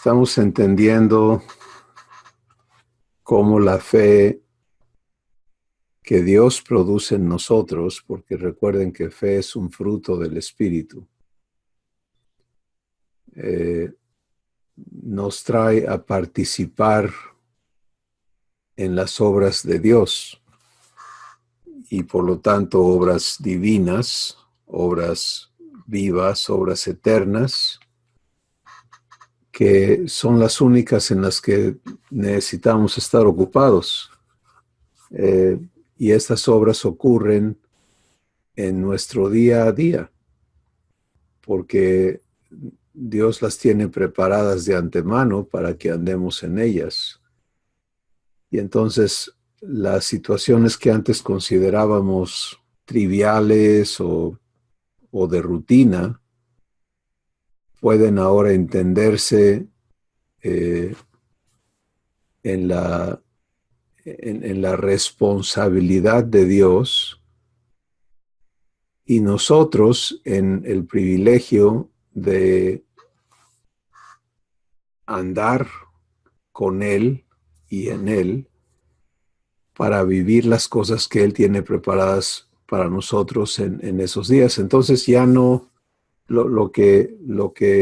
Estamos entendiendo cómo la fe que Dios produce en nosotros, porque recuerden que fe es un fruto del Espíritu, eh, nos trae a participar en las obras de Dios y por lo tanto obras divinas, obras vivas, obras eternas, que son las únicas en las que necesitamos estar ocupados. Y estas obras ocurren en nuestro día a día, porque Dios las tiene preparadas de antemano para que andemos en ellas. Y entonces las situaciones que antes considerábamos triviales o de rutina pueden ahora entenderse eh, en la responsabilidad de Dios y nosotros en el privilegio de andar con Él y en Él para vivir las cosas que Él tiene preparadas para nosotros en esos días. Entonces ya no lo que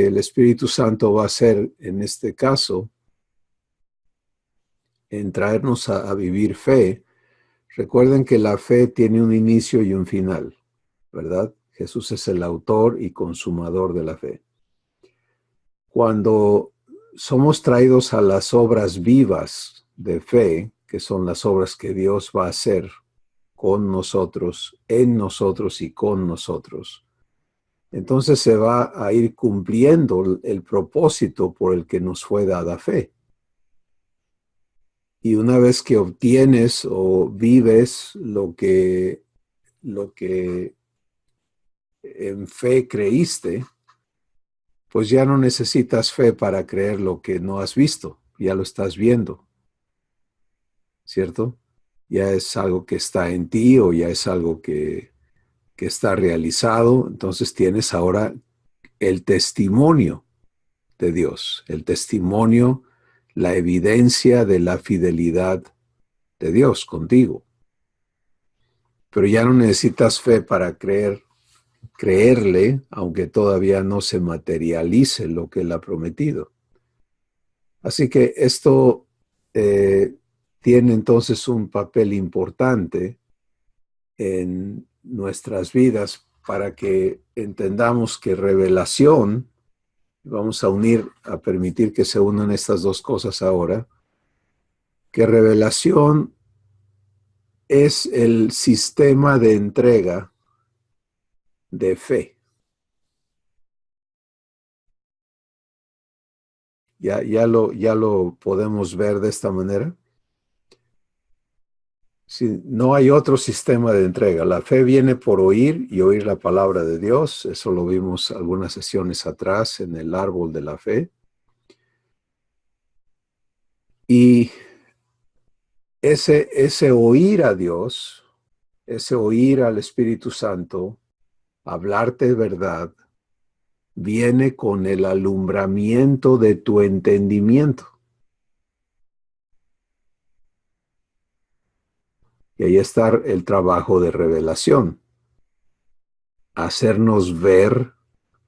el Espíritu Santo va a hacer en este caso, en traernos a vivir fe. Recuerden que la fe tiene un inicio y un final, ¿verdad? Jesús es el autor y consumador de la fe. Cuando somos traídos a las obras vivas de fe, que son las obras que Dios va a hacer con nosotros, en nosotros y con nosotros, entonces se va a ir cumpliendo el propósito por el que nos fue dada fe. Y una vez que obtienes o vives lo que en fe creíste, pues ya no necesitas fe para creer lo que no has visto, ya lo estás viendo, ¿cierto? Ya es algo que está en ti o ya es algo que está realizado, entonces tienes ahora el testimonio de Dios, el testimonio, la evidencia de la fidelidad de Dios contigo. Pero ya no necesitas fe para creerle, aunque todavía no se materialice lo que Él ha prometido. Así que esto tiene entonces un papel importante en nuestras vidas para que entendamos que revelación, vamos a permitir que se unan estas dos cosas ahora, que revelación es el sistema de entrega de fe. Ya lo podemos ver de esta manera. Si no hay otro sistema de entrega. La fe viene por oír y oír la palabra de Dios. Eso lo vimos algunas sesiones atrás en el árbol de la fe. Y ese oír a Dios, ese oír al Espíritu Santo, hablarte verdad, viene con el alumbramiento de tu entendimiento. Y ahí está el trabajo de revelación. Hacernos ver,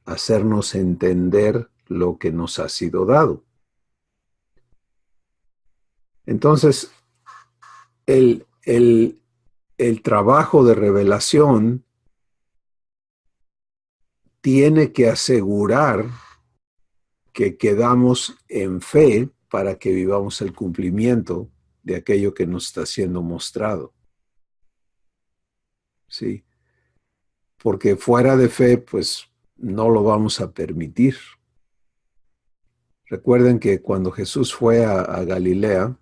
hacernos entender lo que nos ha sido dado. Entonces, el trabajo de revelación tiene que asegurar que quedamos en fe para que vivamos el cumplimiento de aquello que nos está siendo mostrado. ¿Sí? Porque fuera de fe, pues no lo vamos a permitir. Recuerden que cuando Jesús fue a Galilea,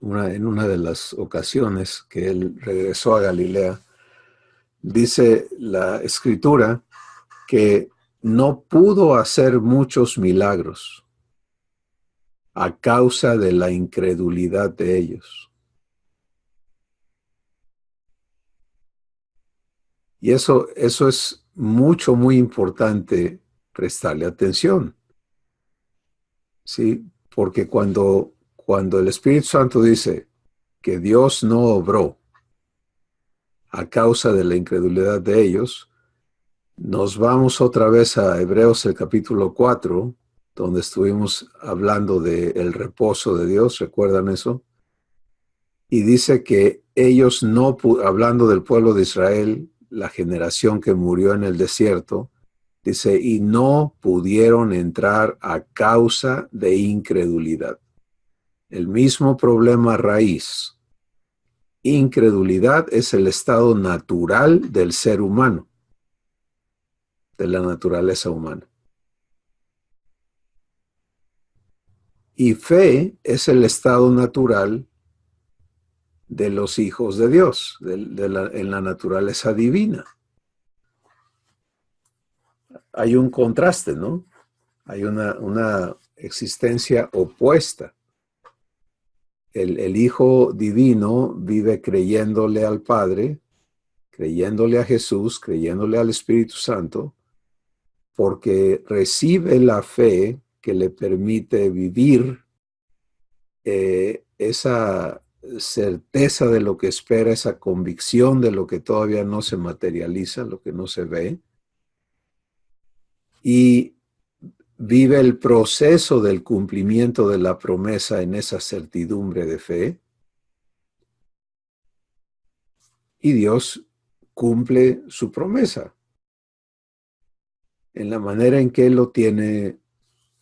en una de las ocasiones que él regresó a Galilea, dice la Escritura que no pudo hacer muchos milagros a causa de la incredulidad de ellos. Y eso es muy importante prestarle atención. ¿sí? Porque cuando el Espíritu Santo dice que Dios no obró a causa de la incredulidad de ellos, nos vamos otra vez a Hebreos el capítulo 4, donde estuvimos hablando del reposo de Dios, ¿recuerdan eso? Y dice que ellos no, hablando del pueblo de Israel, la generación que murió en el desierto, dice, y no pudieron entrar a causa de incredulidad. El mismo problema raíz. Incredulidad es el estado natural del ser humano, de la naturaleza humana. Y fe es el estado natural de los hijos de Dios, en la naturaleza divina. Hay un contraste, ¿no? Hay una existencia opuesta. El Hijo Divino vive creyéndole al Padre, creyéndole a Jesús, creyéndole al Espíritu Santo, porque recibe la fe que le permite vivir esa certeza de lo que espera, esa convicción de lo que todavía no se materializa, lo que no se ve, y vive el proceso del cumplimiento de la promesa en esa certidumbre de fe, y Dios cumple su promesa en la manera en que Él lo tiene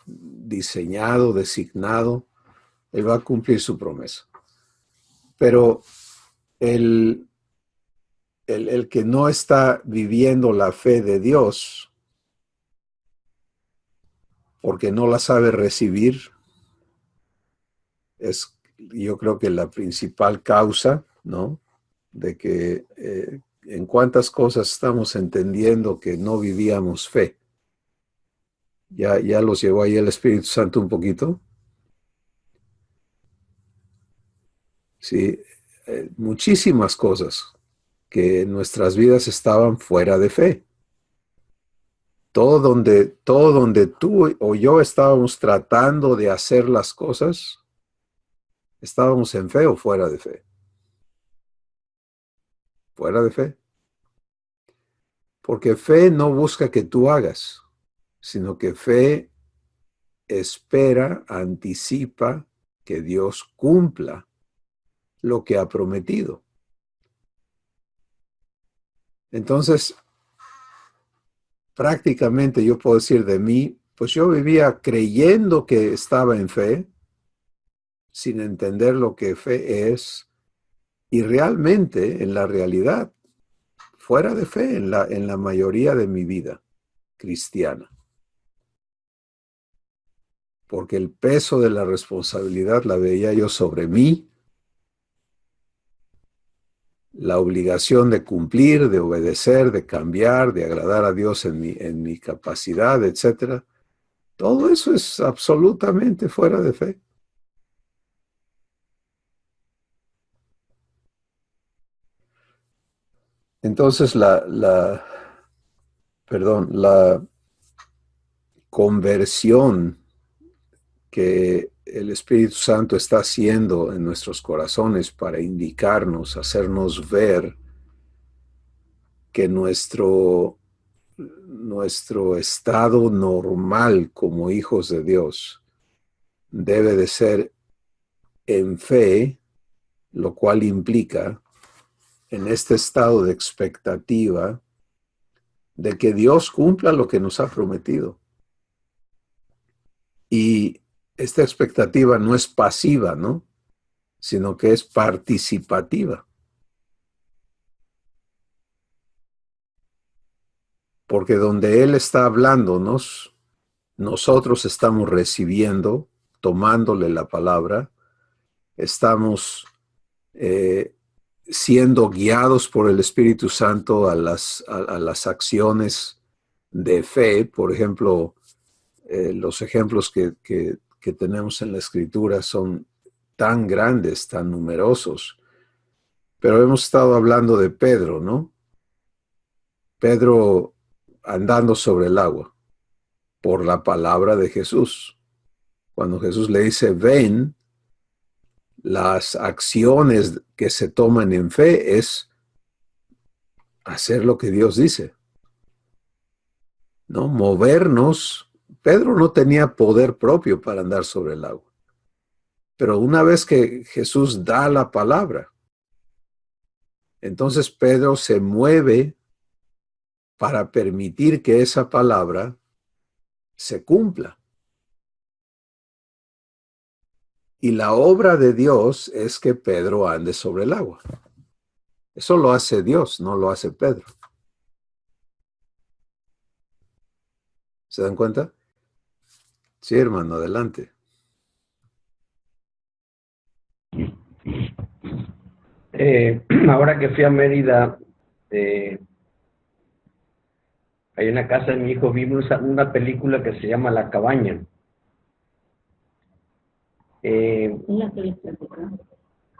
diseñado, designado. Él va a cumplir su promesa. Pero el que no está viviendo la fe de Dios porque no la sabe recibir es, yo creo que la principal causa, ¿no? De que en cuántas cosas estamos entendiendo que no vivíamos fe. Ya los llevó ahí el Espíritu Santo un poquito. Sí, muchísimas cosas que en nuestras vidas estaban fuera de fe. Todo donde tú o yo estábamos tratando de hacer las cosas, estábamos en fe o fuera de fe. Fuera de fe. Porque fe no busca que tú hagas, sino que fe espera, anticipa que Dios cumpla lo que ha prometido. Entonces, prácticamente yo puedo decir de mí, pues yo vivía creyendo que estaba en fe, sin entender lo que fe es, y realmente, en la realidad, fuera de fe en la mayoría de mi vida cristiana. Porque el peso de la responsabilidad la veía yo sobre mí, la obligación de cumplir, de obedecer, de cambiar, de agradar a Dios en mi capacidad, etc. Todo eso es absolutamente fuera de fe. Entonces la conversión que el Espíritu Santo está haciendo en nuestros corazones para indicarnos, hacernos ver que nuestro estado normal como hijos de Dios debe de ser en fe, lo cual implica en este estado de expectativa de que Dios cumpla lo que nos ha prometido. Y esta expectativa no es pasiva, ¿no? Sino que es participativa. Porque donde Él está hablándonos, nosotros estamos recibiendo, tomándole la palabra, estamos siendo guiados por el Espíritu Santo a las acciones de fe. Por ejemplo, los ejemplos que tenemos en la Escritura son tan grandes, tan numerosos. Pero hemos estado hablando de Pedro, ¿no? Pedro andando sobre el agua por la palabra de Jesús. Cuando Jesús le dice, ven, las acciones que se toman en fe es hacer lo que Dios dice, ¿no? Movernos. Pedro no tenía poder propio para andar sobre el agua, pero una vez que Jesús da la palabra, entonces Pedro se mueve para permitir que esa palabra se cumpla. Y la obra de Dios es que Pedro ande sobre el agua. Eso lo hace Dios, no lo hace Pedro. ¿Se dan cuenta? Sí, hermano, adelante. Ahora que fui a Mérida, hay una casa de mi hijo, vimos una película que se llama La Cabaña.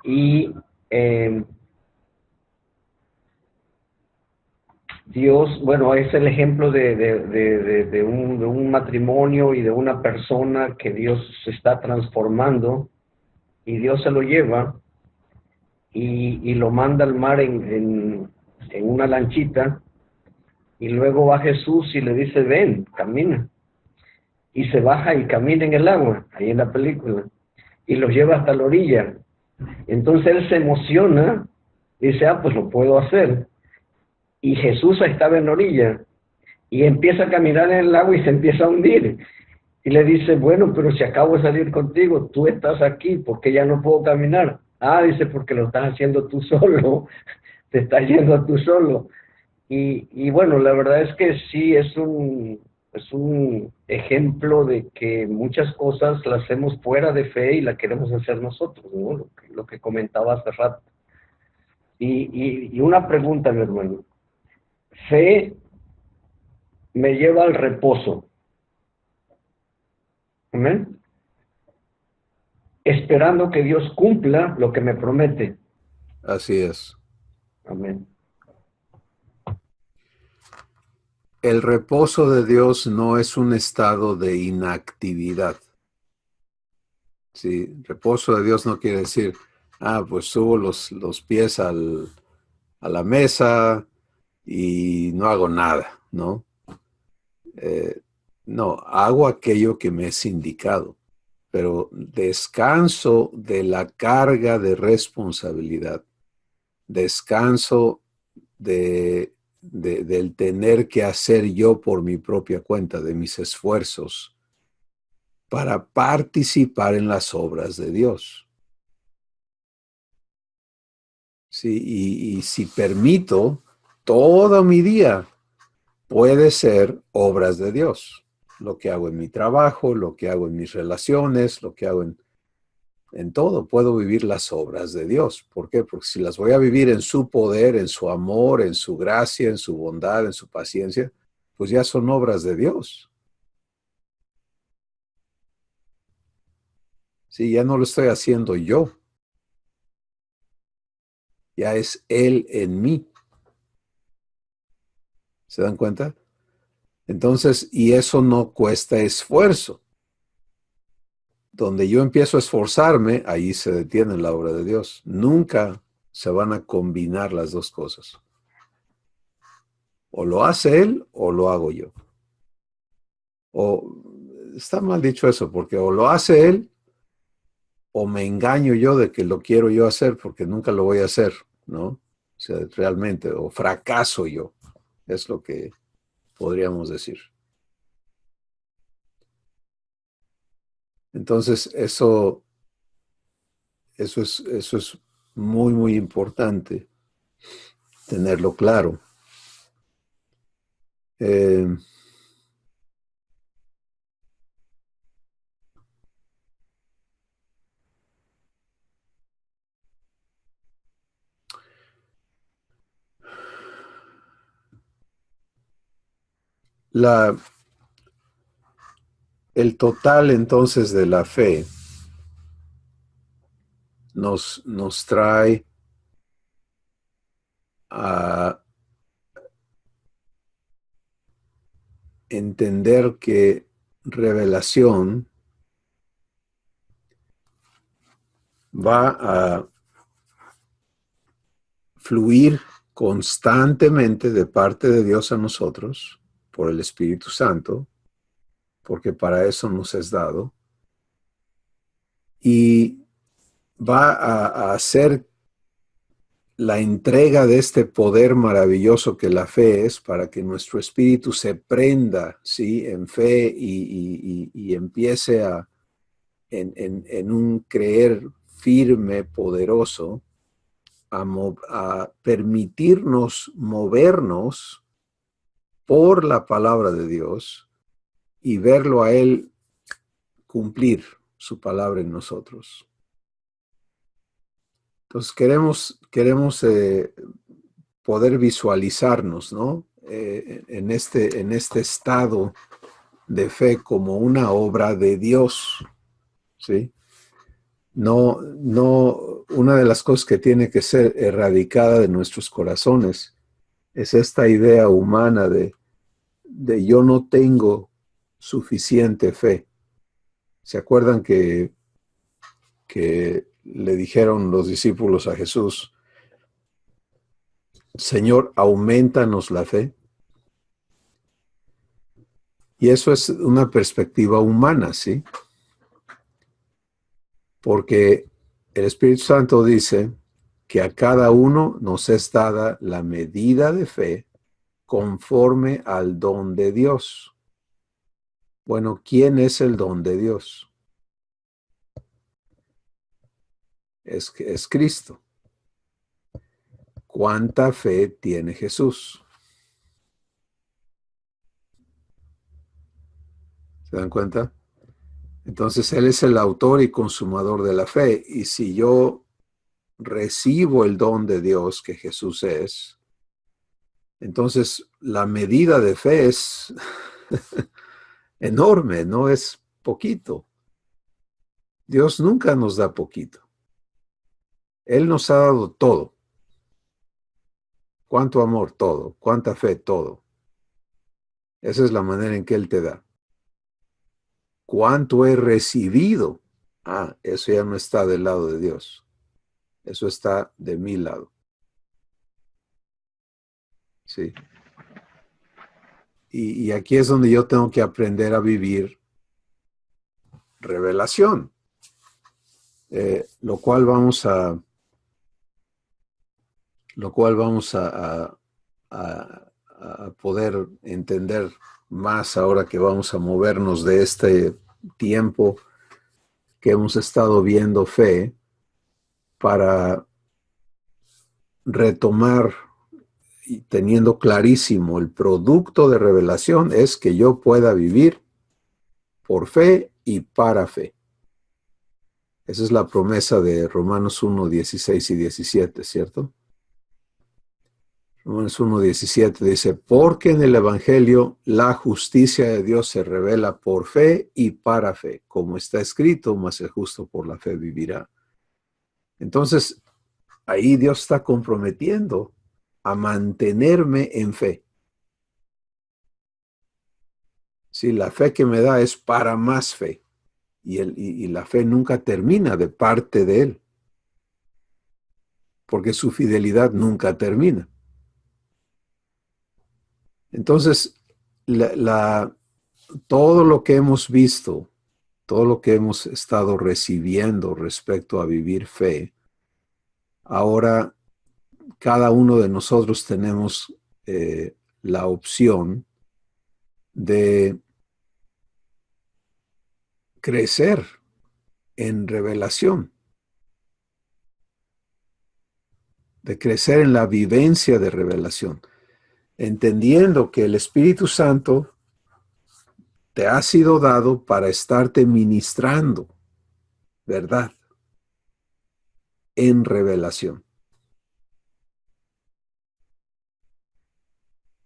Y Dios, bueno, es el ejemplo de un matrimonio y de una persona que Dios se está transformando, y Dios se lo lleva y lo manda al mar en una lanchita, y luego va Jesús y le dice, ven, camina. Y se baja y camina en el agua, ahí en la película, y los lleva hasta la orilla. Entonces él se emociona, dice, pues lo puedo hacer. Y Jesús estaba en la orilla, y empieza a caminar en el agua y se empieza a hundir. Y le dice, bueno, pero si acabo de salir contigo, tú estás aquí, ¿por qué ya no puedo caminar? Dice, porque lo estás haciendo tú solo, te estás yendo tú solo. Y bueno, la verdad es que sí, es un ejemplo de que muchas cosas las hacemos fuera de fe y la queremos hacer nosotros, ¿no? Lo que comentaba hace rato. Y una pregunta, mi hermano. Fe me lleva al reposo. Amén. Esperando que Dios cumpla lo que me promete. Así es. Amén. El reposo de Dios no es un estado de inactividad. Sí, reposo de Dios no quiere decir, pues subo los pies a la mesa y no hago nada, ¿no? No, hago aquello que me es indicado, pero descanso de la carga de responsabilidad, descanso del tener que hacer yo por mi propia cuenta, de mis esfuerzos, para participar en las obras de Dios. Sí, y si permito, todo mi día puede ser obras de Dios. Lo que hago en mi trabajo, lo que hago en mis relaciones, lo que hago en todo, puedo vivir las obras de Dios. ¿Por qué? Porque si las voy a vivir en su poder, en su amor, en su gracia, en su bondad, en su paciencia, pues ya son obras de Dios. Sí, ya no lo estoy haciendo yo. Ya es Él en mí. ¿Se dan cuenta? Entonces, y eso no cuesta esfuerzo. Donde yo empiezo a esforzarme, ahí se detiene la obra de Dios. Nunca se van a combinar las dos cosas. O lo hace Él o lo hago yo. O está mal dicho eso, porque o lo hace Él o me engaño yo de que lo quiero yo hacer porque nunca lo voy a hacer, ¿no? O sea, realmente, o fracaso yo, es lo que podríamos decir. Entonces, eso es muy, muy importante tenerlo claro. Eh, la, el total entonces de la fe nos trae a entender que revelación va a fluir constantemente de parte de Dios a nosotros por el Espíritu Santo, porque para eso nos es dado, y va a hacer la entrega de este poder maravilloso que la fe es, para que nuestro espíritu se prenda, ¿sí?, en fe y empiece en un creer firme, poderoso, a permitirnos movernos por la palabra de Dios y verlo a Él cumplir su palabra en nosotros. Entonces queremos poder visualizarnos, ¿no?, en este estado de fe como una obra de Dios, ¿sí? No, una de las cosas que tiene que ser erradicada de nuestros corazones es esta idea humana de yo no tengo suficiente fe. ¿Se acuerdan que le dijeron los discípulos a Jesús: Señor, aumentanos la fe? Y eso es una perspectiva humana, ¿sí? Porque el Espíritu Santo dice que a cada uno nos es dada la medida de fe conforme al don de Dios. Bueno, ¿quién es el don de Dios? Es Cristo. ¿Cuánta fe tiene Jesús? ¿Se dan cuenta? Entonces, Él es el autor y consumador de la fe. Y si yo recibo el don de Dios que Jesús es, entonces la medida de fe es enorme, no es poquito. Dios nunca nos da poquito. Él nos ha dado todo. ¿Cuánto amor? Todo. ¿Cuánta fe? Todo. Esa es la manera en que Él te da. ¿Cuánto he recibido? Ah, eso ya no está del lado de Dios. Eso está de mi lado. Sí. Y aquí es donde yo tengo que aprender a vivir revelación. Lo cual vamos a poder entender más ahora que vamos a movernos de este tiempo que hemos estado viendo fe, para retomar y teniendo clarísimo el producto de revelación es que yo pueda vivir por fe y para fe. Esa es la promesa de Romanos 1, 16 y 17, ¿cierto? Romanos 1, 17 dice: porque en el Evangelio la justicia de Dios se revela por fe y para fe, como está escrito, mas el justo por la fe vivirá. Entonces, ahí Dios está comprometiendo a mantenerme en fe. Sí, la fe que me da es para más fe. Y la fe nunca termina de parte de Él, porque su fidelidad nunca termina. Entonces, todo lo que hemos visto, todo lo que hemos estado recibiendo respecto a vivir fe, ahora cada uno de nosotros tenemos la opción de crecer en revelación, de crecer en la vivencia de revelación, entendiendo que el Espíritu Santo te ha sido dado para estarte ministrando verdad en revelación.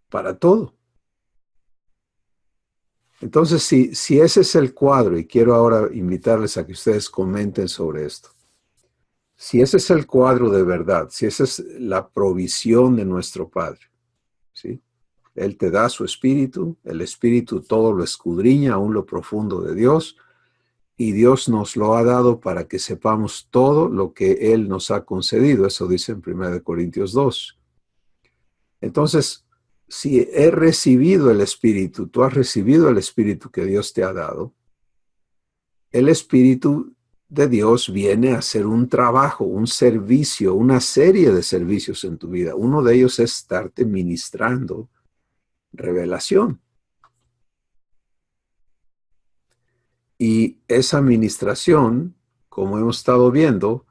Para todo. Entonces, si ese es el cuadro, y quiero ahora invitarles a que ustedes comenten sobre esto. Si ese es el cuadro de verdad, si esa es la provisión de nuestro Padre, ¿sí? Él te da su espíritu, el espíritu todo lo escudriña, aún lo profundo de Dios, y Dios nos lo ha dado para que sepamos todo lo que Él nos ha concedido. Eso dice en 1 Corintios 2. Entonces, si he recibido el Espíritu, tú has recibido el Espíritu que Dios te ha dado, el Espíritu de Dios viene a hacer un trabajo, un servicio, una serie de servicios en tu vida. Uno de ellos es estarte ministrando revelación. Y esa administración, como hemos estado viendo,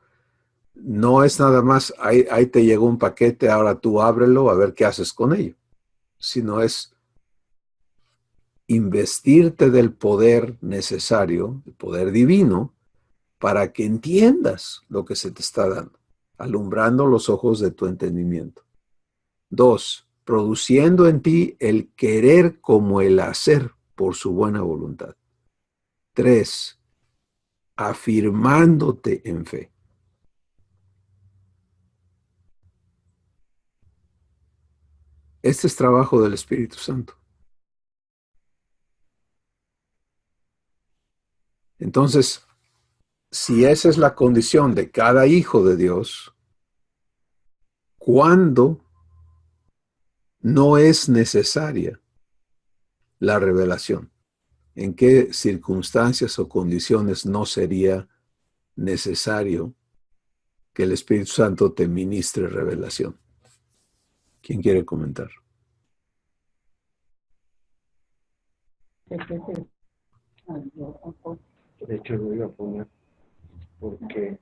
no es nada más, ahí te llegó un paquete, ahora tú ábrelo a ver qué haces con ello, sino es investirte del poder necesario, el poder divino, para que entiendas lo que se te está dando, alumbrando los ojos de tu entendimiento. 2, produciendo en ti el querer como el hacer por su buena voluntad. 3, afirmándote en fe. Este es trabajo del Espíritu Santo. Entonces, si esa es la condición de cada hijo de Dios, ¿cuándo no es necesaria la revelación? ¿En qué circunstancias o condiciones no sería necesario que el Espíritu Santo te ministre revelación? ¿Quién quiere comentar? De hecho, lo iba a poner porque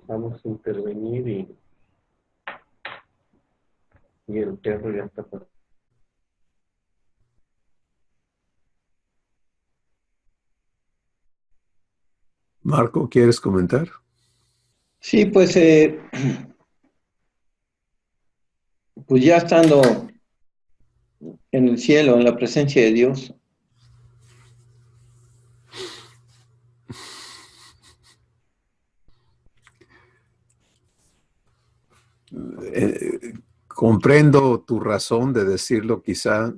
vamos a intervenir y el perro ya está por... Marco, ¿quieres comentar? Sí, pues, pues ya estando en el cielo, en la presencia de Dios, Comprendo tu razón de decirlo, quizá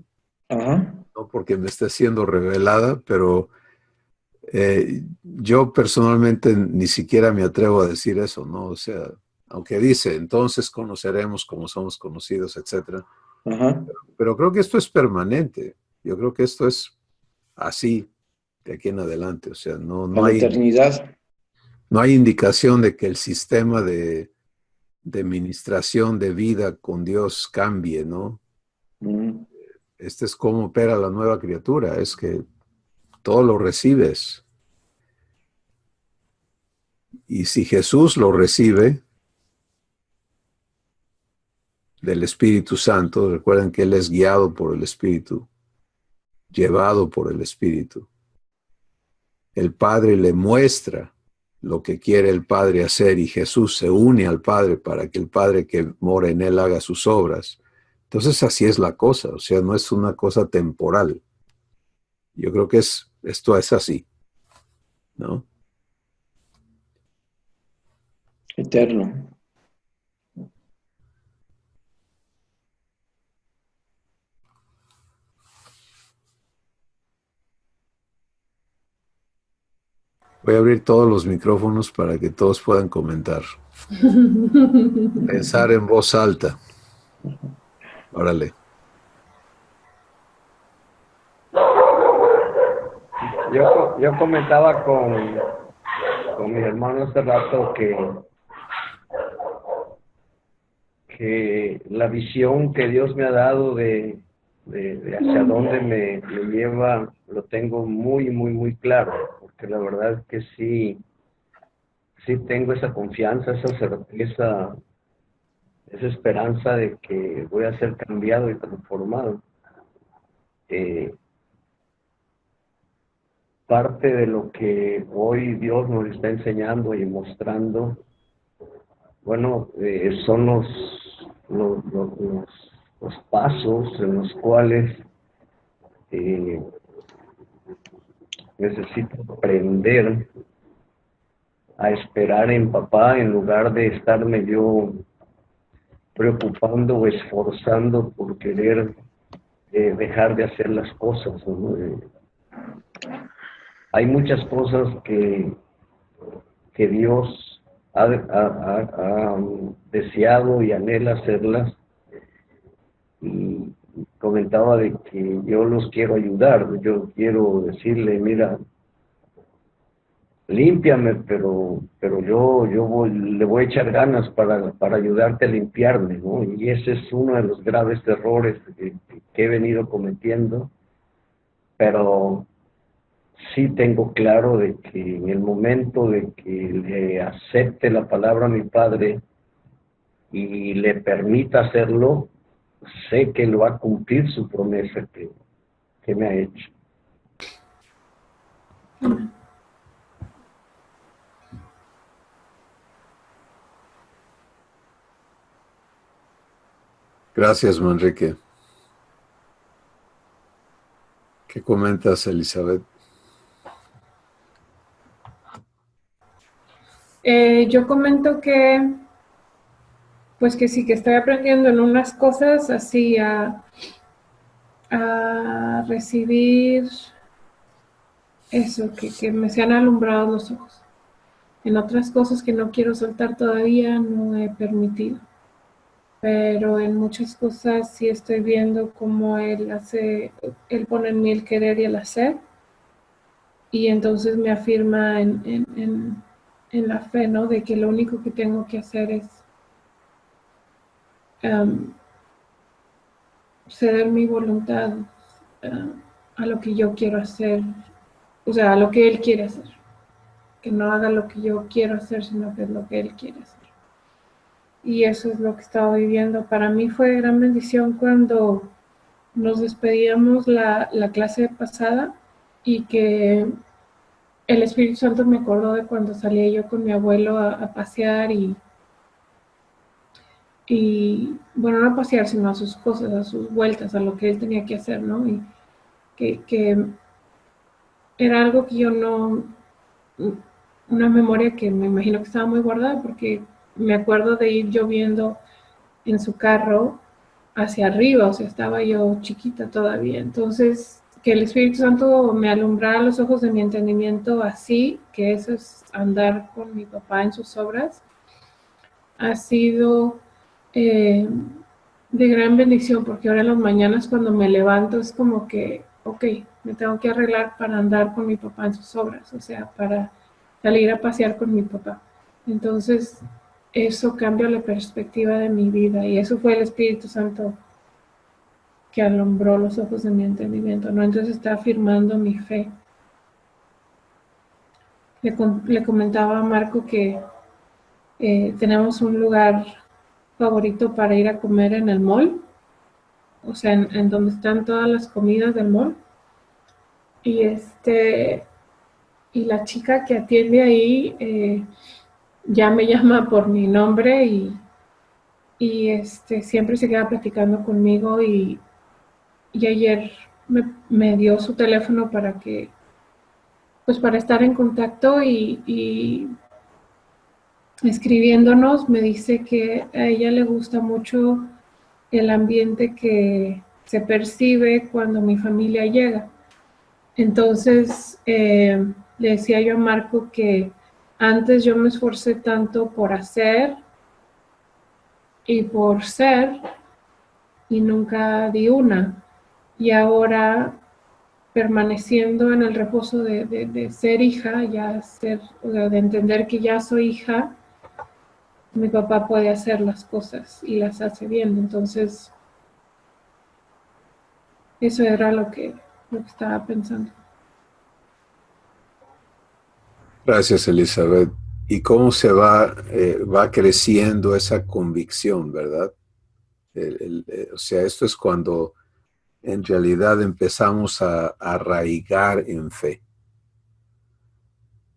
ajá, no porque me esté siendo revelada, pero yo personalmente ni siquiera me atrevo a decir eso, ¿no? O sea, aunque dice, entonces conoceremos como somos conocidos, etcétera. ajá, Pero creo que esto es permanente. Yo creo que esto es así de aquí en adelante. O sea, a la eternidad. no hay indicación de que el sistema de administración de vida con Dios cambie, ¿no? Mm. Este es cómo opera la nueva criatura, es que todo lo recibes. Y si Jesús lo recibe del Espíritu Santo, recuerden que Él es guiado por el Espíritu, llevado por el Espíritu. El Padre le muestra lo que quiere el Padre hacer y Jesús se une al Padre para que el Padre que mora en Él haga sus obras. Entonces así es la cosa, o sea, no es una cosa temporal. Yo creo que esto es así, ¿no? Eterno. Voy a abrir todos los micrófonos para que todos puedan comentar. Pensar en voz alta. Órale. Yo comentaba con mi hermano hace rato que la visión que Dios me ha dado de hacia dónde me lleva, lo tengo muy, muy, muy claro, porque la verdad es que sí tengo esa confianza, esa certeza, esa esperanza de que voy a ser cambiado y transformado. Parte de lo que hoy Dios nos está enseñando y mostrando, bueno, son los pasos en los cuales necesito aprender a esperar en papá en lugar de estarme yo preocupando o esforzando por querer dejar de hacer las cosas, ¿no? hay muchas cosas que Dios ha deseado y anhela hacerlas, y comentaba de que yo los quiero ayudar, yo quiero decirle, mira, límpiame, pero le voy a echar ganas para ayudarte a limpiarme, ¿no? Y ese es uno de los graves errores que he venido cometiendo, pero sí tengo claro de que en el momento de que le acepte la palabra a mi Padre y le permita hacerlo, sé que Él va a cumplir su promesa que me ha hecho. Gracias, Manrique. ¿Qué comentas, Elizabeth? Yo comento que, pues que sí, que estoy aprendiendo en unas cosas así a recibir eso, que me sean alumbrados los ojos. En otras cosas que no quiero soltar todavía no he permitido. Pero en muchas cosas sí estoy viendo cómo Él pone en mí el querer y el hacer. Y entonces me afirma en la fe, ¿no? De que lo único que tengo que hacer es ceder mi voluntad a lo que yo quiero hacer, o sea, a lo que Él quiere hacer. Que no haga lo que yo quiero hacer, sino que es lo que Él quiere hacer. Y eso es lo que estaba viviendo. Para mí fue gran bendición cuando nos despedíamos la clase pasada y que el Espíritu Santo me acordó de cuando salía yo con mi abuelo a pasear y bueno, no a pasear, sino a sus cosas, a sus vueltas, a lo que él tenía que hacer, ¿no? Y que era algo que yo no, una memoria que me imagino que estaba muy guardada, porque me acuerdo de ir yo viendo en su carro hacia arriba, o sea, estaba yo chiquita todavía. Entonces, que el Espíritu Santo me alumbrara los ojos de mi entendimiento así, que eso es andar con mi papá en sus obras, ha sido de gran bendición, porque ahora en las mañanas cuando me levanto es como que, ok, me tengo que arreglar para andar con mi papá en sus obras, o sea, para salir a pasear con mi papá. Entonces, eso cambia la perspectiva de mi vida, y eso fue el Espíritu Santo que alumbró los ojos de mi entendimiento, ¿no? Entonces está afirmando mi fe. Le comentaba a Marco que tenemos un lugar favorito para ir a comer en el mall, o sea, en donde están todas las comidas del mall. Y y la chica que atiende ahí ya me llama por mi nombre y siempre se queda platicando conmigo y ayer me dio su teléfono para que, pues para estar en contacto y escribiéndonos. Me dice que a ella le gusta mucho el ambiente que se percibe cuando mi familia llega. Entonces, le decía yo a Marco que antes yo me esforcé tanto por hacer y por ser y nunca di una. Y ahora, permaneciendo en el reposo de ser hija, o sea, de entender que ya soy hija, mi papá puede hacer las cosas y las hace bien. Entonces, eso era lo que estaba pensando. Gracias, Elizabeth. ¿Y cómo se va creciendo esa convicción, verdad? O sea, esto es cuando en realidad empezamos a arraigar en fe.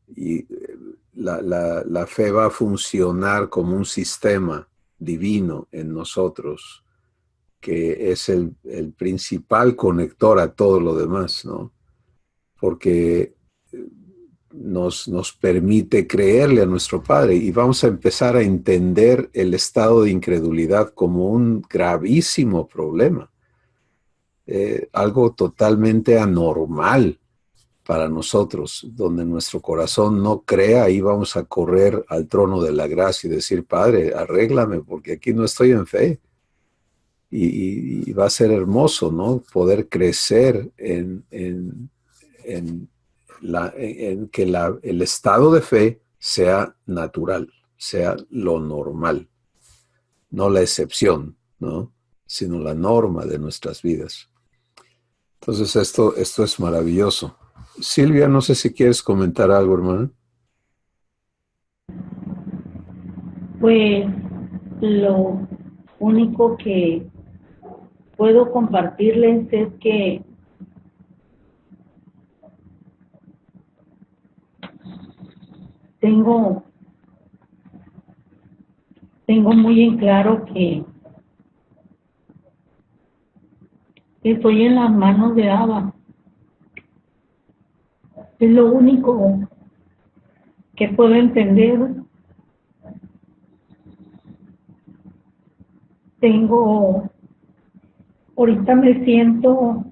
Y la fe va a funcionar como un sistema divino en nosotros, que es el principal conector a todo lo demás, ¿no? Porque nos permite creerle a nuestro Padre y vamos a empezar a entender el estado de incredulidad como un gravísimo problema, algo totalmente anormal para nosotros. Donde nuestro corazón no crea, ahí vamos a correr al trono de la gracia y decir, Padre, arréglame, porque aquí no estoy en fe. Y va a ser hermoso, ¿no? Poder crecer en que el estado de fe sea natural, sea lo normal, no la excepción, ¿no? Sino la norma de nuestras vidas. Entonces esto es maravilloso. Silvia, no sé si quieres comentar algo, hermana. Pues lo único que puedo compartirles es que tengo muy en claro que estoy en las manos de Abba. Es lo único que puedo entender. Ahorita me siento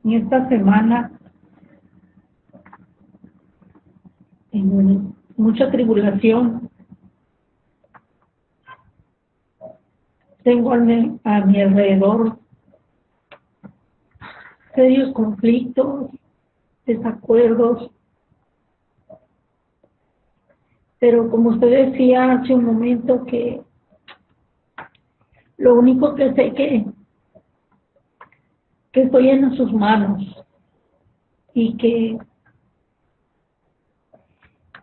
en esta semana en mucha tribulación. Tengo a mi alrededor serios conflictos, desacuerdos, pero como usted decía hace un momento, que lo único que sé que estoy en sus manos y que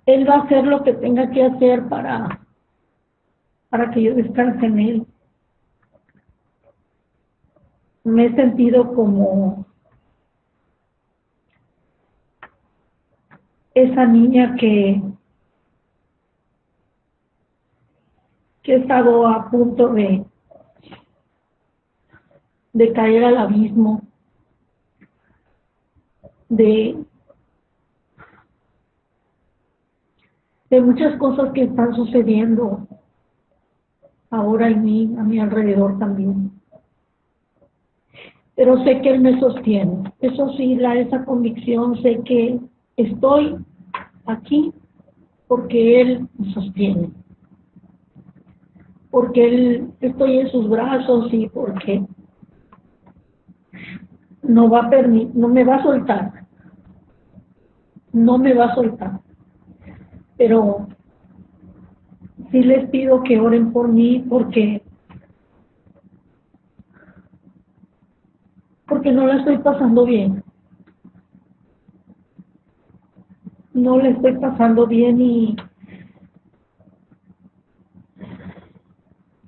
Él va a hacer lo que tenga que hacer para que yo descanse en Él. Me he sentido como esa niña que he estado a punto de caer al abismo, de muchas cosas que están sucediendo ahora en mí, a mi alrededor también. Pero sé que Él me sostiene. Eso sí, esa convicción, sé que estoy aquí porque Él me sostiene. Porque estoy en sus brazos y porque no me va a soltar. No me va a soltar. Pero sí les pido que oren por mí porque no la estoy pasando bien. No la estoy pasando bien y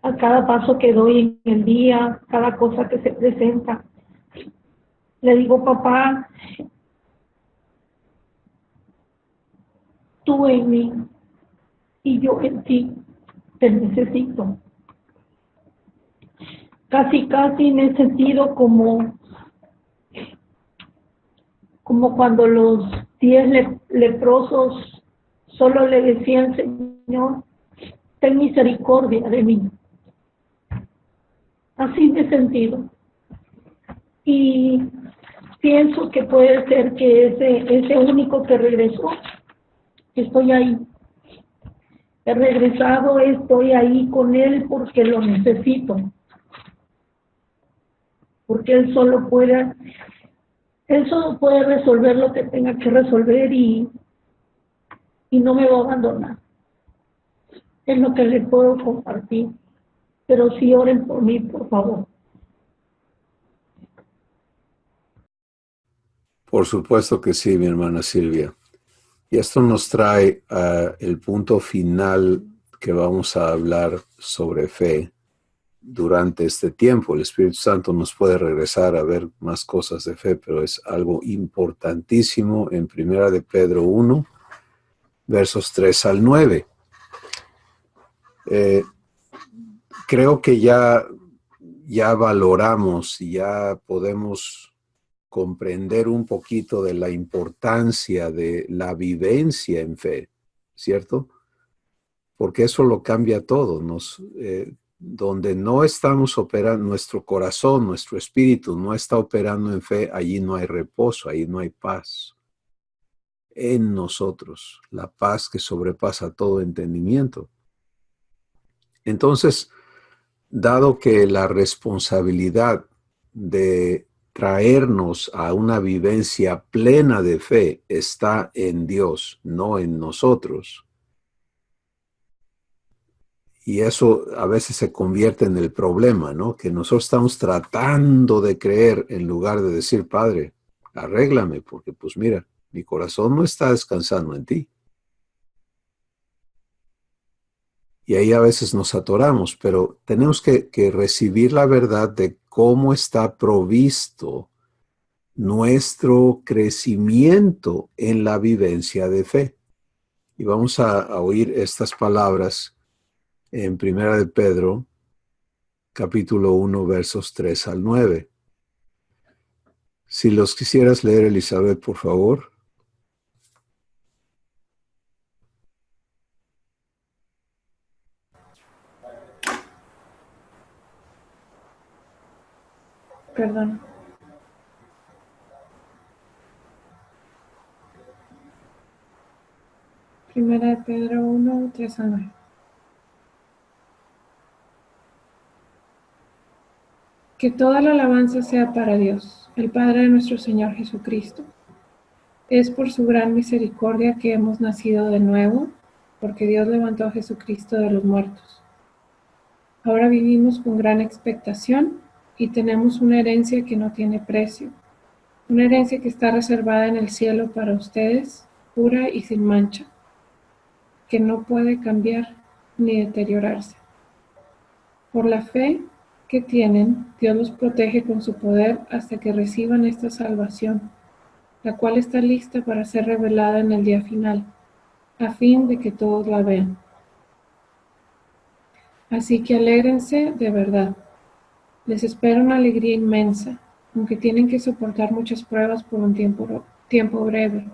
a cada paso que doy en el día, cada cosa que se presenta, le digo, papá, tú en mí y yo en ti, te necesito. Casi me he sentido como cuando los 10 leprosos solo le decían, Señor, ten misericordia de mí. Así me he sentido. Y pienso que puede ser que ese único que regresó, estoy ahí. He regresado, estoy ahí con Él porque lo necesito. Porque Él solo puede resolver lo que tenga que resolver y no me va a abandonar. Es lo que les puedo compartir. Pero sí oren por mí, por favor. Por supuesto que sí, mi hermana Silvia. Y esto nos trae el punto final que vamos a hablar sobre fe durante este tiempo. El Espíritu Santo nos puede regresar a ver más cosas de fe, pero es algo importantísimo en 1 de Pedro 1, versos 3 al 9. Creo que ya valoramos y ya podemos comprender un poquito de la importancia de la vivencia en fe, ¿cierto? Porque eso lo cambia todo. donde no estamos operando, nuestro corazón, nuestro espíritu no está operando en fe, allí no hay reposo, allí no hay paz. En nosotros, la paz que sobrepasa todo entendimiento. Entonces, dado que la responsabilidad de traernos a una vivencia plena de fe está en Dios, no en nosotros, y eso a veces se convierte en el problema, ¿no? Que nosotros estamos tratando de creer en lugar de decir, Padre, arréglame, porque pues mira, mi corazón no está descansando en ti. Y ahí a veces nos atoramos, pero tenemos que recibir la verdad de cómo está provisto nuestro crecimiento en la vivencia de fe. Y vamos a oír estas palabras en Primera de Pedro, capítulo 1, versos 3 al 9. Si los quisieras leer, Elizabeth, por favor. Perdón. Primera de Pedro 1, 3 al 9. Que toda la alabanza sea para Dios, el Padre de nuestro Señor Jesucristo. Es por su gran misericordia que hemos nacido de nuevo, porque Dios levantó a Jesucristo de los muertos. Ahora vivimos con gran expectación y tenemos una herencia que no tiene precio, una herencia que está reservada en el cielo para ustedes, pura y sin mancha, que no puede cambiar ni deteriorarse. Por la fe que tienen, Dios los protege con su poder hasta que reciban esta salvación, la cual está lista para ser revelada en el día final, a fin de que todos la vean. Así que alégrense de verdad. Les espera una alegría inmensa, aunque tienen que soportar muchas pruebas por un tiempo breve.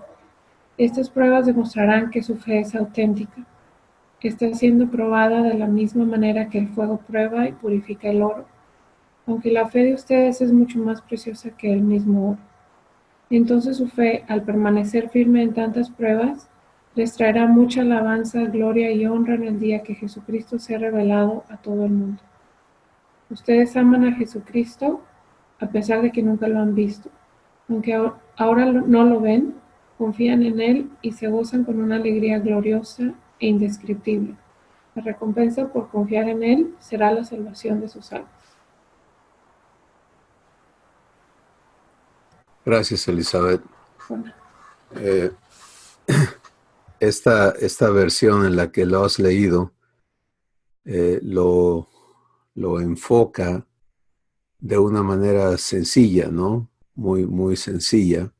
Estas pruebas demostrarán que su fe es auténtica. Está siendo probada de la misma manera que el fuego prueba y purifica el oro, aunque la fe de ustedes es mucho más preciosa que el mismo oro. Entonces su fe, al permanecer firme en tantas pruebas, les traerá mucha alabanza, gloria y honra en el día que Jesucristo sea revelado a todo el mundo. Ustedes aman a Jesucristo a pesar de que nunca lo han visto. Aunque ahora no lo ven, confían en Él y se gozan con una alegría gloriosa e indescriptible. La recompensa por confiar en Él será la salvación de sus almas. Gracias, Elizabeth. Bueno, Esta versión en la que lo has leído lo enfoca de una manera sencilla, ¿no? Muy, muy sencilla.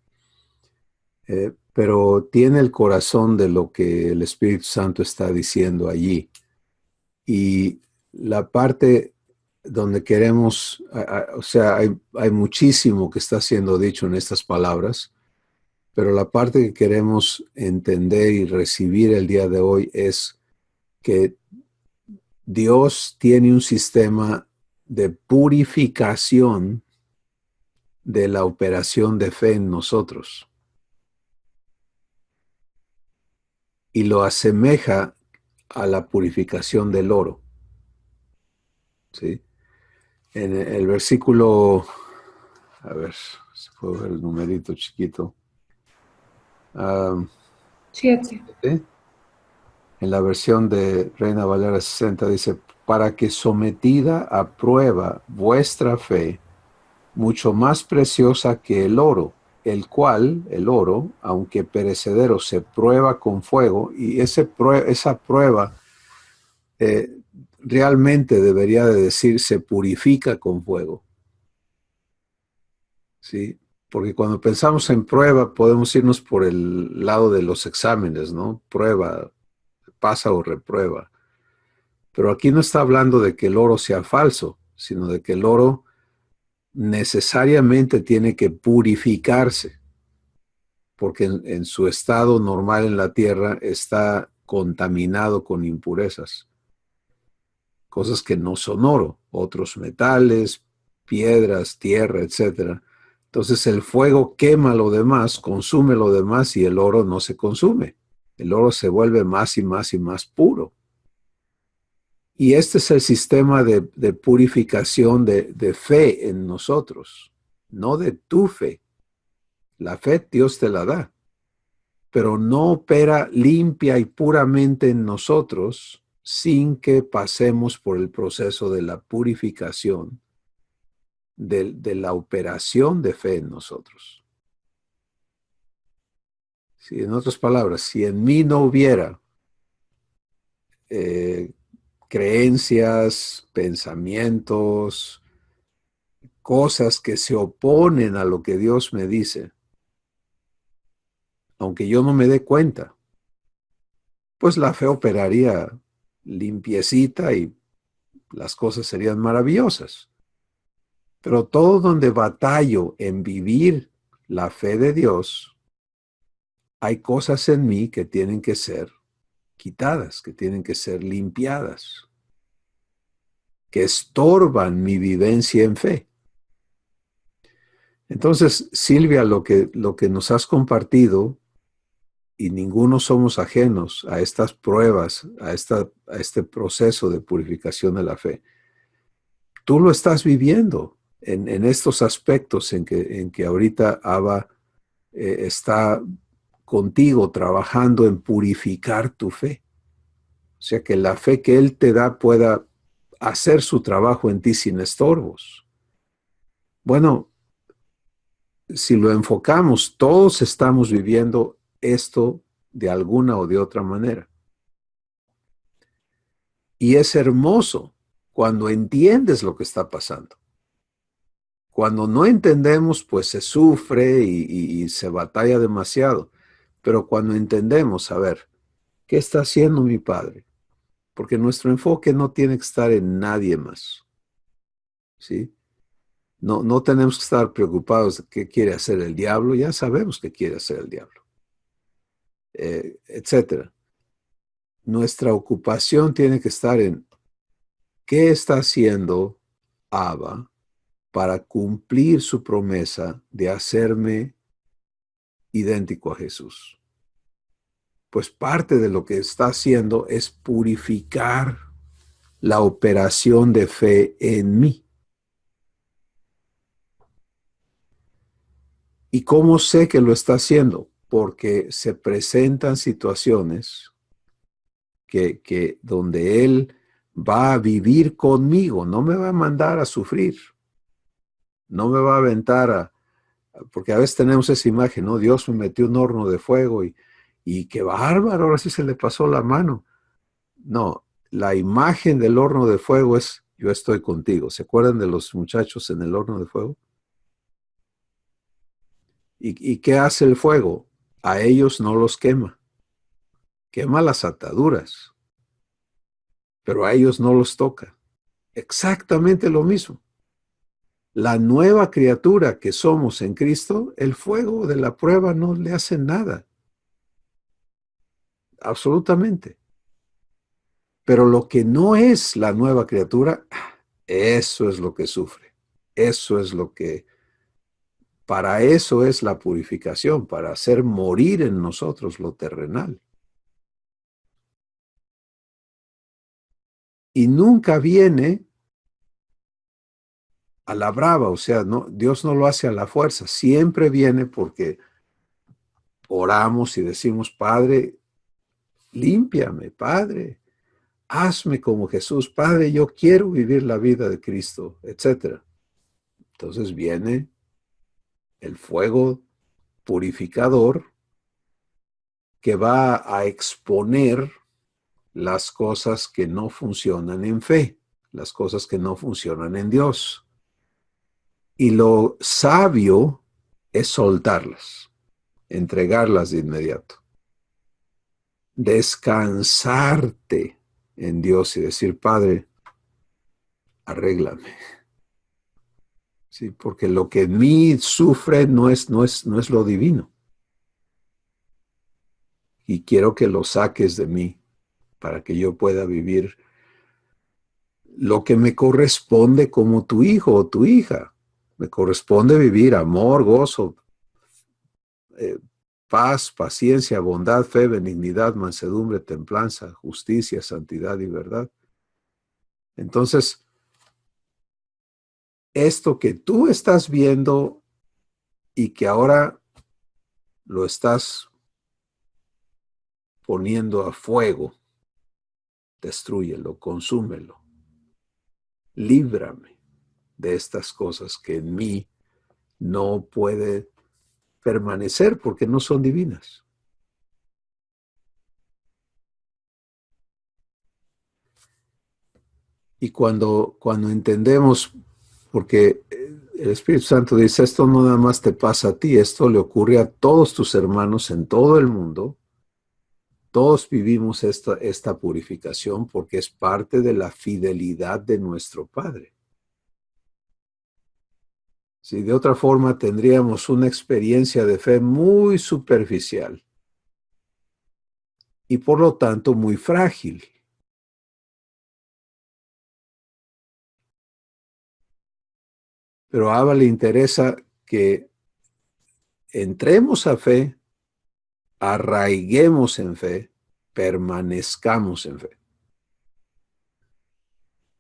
Pero tiene el corazón de lo que el Espíritu Santo está diciendo allí. Y la parte donde queremos, o sea, hay muchísimo que está siendo dicho en estas palabras, pero la parte que queremos entender y recibir el día de hoy es que Dios tiene un sistema de purificación de la operación de fe en nosotros. Y lo asemeja a la purificación del oro. ¿Sí? En el versículo, a ver si puedo ver el numerito chiquito. 7. En la versión de Reina Valera 60 dice, para que sometida a prueba vuestra fe, mucho más preciosa que el oro, el cual, el oro, aunque perecedero, se prueba con fuego, y esa prueba realmente debería de decir se purifica con fuego. ¿Sí? Porque cuando pensamos en prueba podemos irnos por el lado de los exámenes, ¿no? Prueba, pasa o reprueba. Pero aquí no está hablando de que el oro sea falso, sino de que el oro necesariamente tiene que purificarse, porque en su estado normal en la tierra está contaminado con impurezas. cosas que no son oro, otros metales, piedras, tierra, etc. Entonces el fuego quema lo demás, consume lo demás y el oro no se consume. El oro se vuelve más y más y más puro. Y este es el sistema de purificación de fe en nosotros, no de tu fe. La fe Dios te la da, pero no opera limpia y puramente en nosotros sin que pasemos por el proceso de la purificación, de la operación de fe en nosotros. Sí, en otras palabras, si en mí no hubiera creencias, pensamientos, cosas que se oponen a lo que Dios me dice, aunque yo no me dé cuenta, pues la fe operaría limpiecita y las cosas serían maravillosas. Pero todo donde batallo en vivir la fe de Dios, hay cosas en mí que tienen que ser quitadas, que tienen que ser limpiadas, que estorban mi vivencia en fe. Entonces, Silvia, lo que nos has compartido, y ninguno somos ajenos a estas pruebas, a este proceso de purificación de la fe. Tú lo estás viviendo en estos aspectos en que ahorita Abba está contigo trabajando en purificar tu fe. O sea, que la fe que Él te da pueda hacer su trabajo en ti sin estorbos. Bueno, si lo enfocamos, todos estamos viviendo esto de alguna o de otra manera. Y es hermoso cuando entiendes lo que está pasando. Cuando no entendemos, pues se sufre y se batalla demasiado. Pero cuando entendemos, a ver, ¿qué está haciendo mi Padre? Porque nuestro enfoque no tiene que estar en nadie más. ¿Sí? No tenemos que estar preocupados de qué quiere hacer el diablo. Ya sabemos qué quiere hacer el diablo. Etcétera. Nuestra ocupación tiene que estar en qué está haciendo Abba para cumplir su promesa de hacerme idéntico a Jesús. Pues parte de lo que está haciendo es purificar la operación de fe en mí. ¿Y cómo sé que lo está haciendo? Porque se presentan situaciones donde Él va a vivir conmigo, no me va a mandar a sufrir, no me va a aventar porque a veces tenemos esa imagen, ¿no? Dios me metió un horno de fuego y qué bárbaro, ahora sí se le pasó la mano. No, la imagen del horno de fuego es yo estoy contigo. ¿Se acuerdan de los muchachos en el horno de fuego? ¿Y qué hace el fuego? A ellos no los quema. Quema las ataduras, pero a ellos no los toca. Exactamente lo mismo. La nueva criatura que somos en Cristo, el fuego de la prueba no le hace nada. Absolutamente. Pero lo que no es la nueva criatura, eso es lo que sufre. Eso es lo que, para eso es la purificación, para hacer morir en nosotros lo terrenal. Y nunca viene a la brava, o sea, no, Dios no lo hace a la fuerza, siempre viene porque oramos y decimos, Padre, límpiame, Padre, hazme como Jesús, Padre, yo quiero vivir la vida de Cristo, etc. Entonces viene el fuego purificador que va a exponer las cosas que no funcionan en fe, las cosas que no funcionan en Dios. Y lo sabio es soltarlas, entregarlas de inmediato. Descansarte en Dios y decir, Padre, arréglame. Sí, porque lo que en mí sufre no es lo divino. Y quiero que lo saques de mí para que yo pueda vivir lo que me corresponde como tu hijo o tu hija. Me corresponde vivir amor, gozo, paz, paciencia, bondad, fe, benignidad, mansedumbre, templanza, justicia, santidad y verdad. Entonces, esto que tú estás viendo y que ahora lo estás poniendo a fuego, destrúyelo, consúmelo. Líbrame de estas cosas que en mí no puede permanecer porque no son divinas. Y cuando entendemos, porque el Espíritu Santo dice, esto no nada más te pasa a ti, esto le ocurre a todos tus hermanos en todo el mundo. Todos vivimos esta purificación porque es parte de la fidelidad de nuestro Padre. Si de otra forma tendríamos una experiencia de fe muy superficial y por lo tanto muy frágil. Pero a Abba le interesa que entremos a fe, arraiguemos en fe, permanezcamos en fe,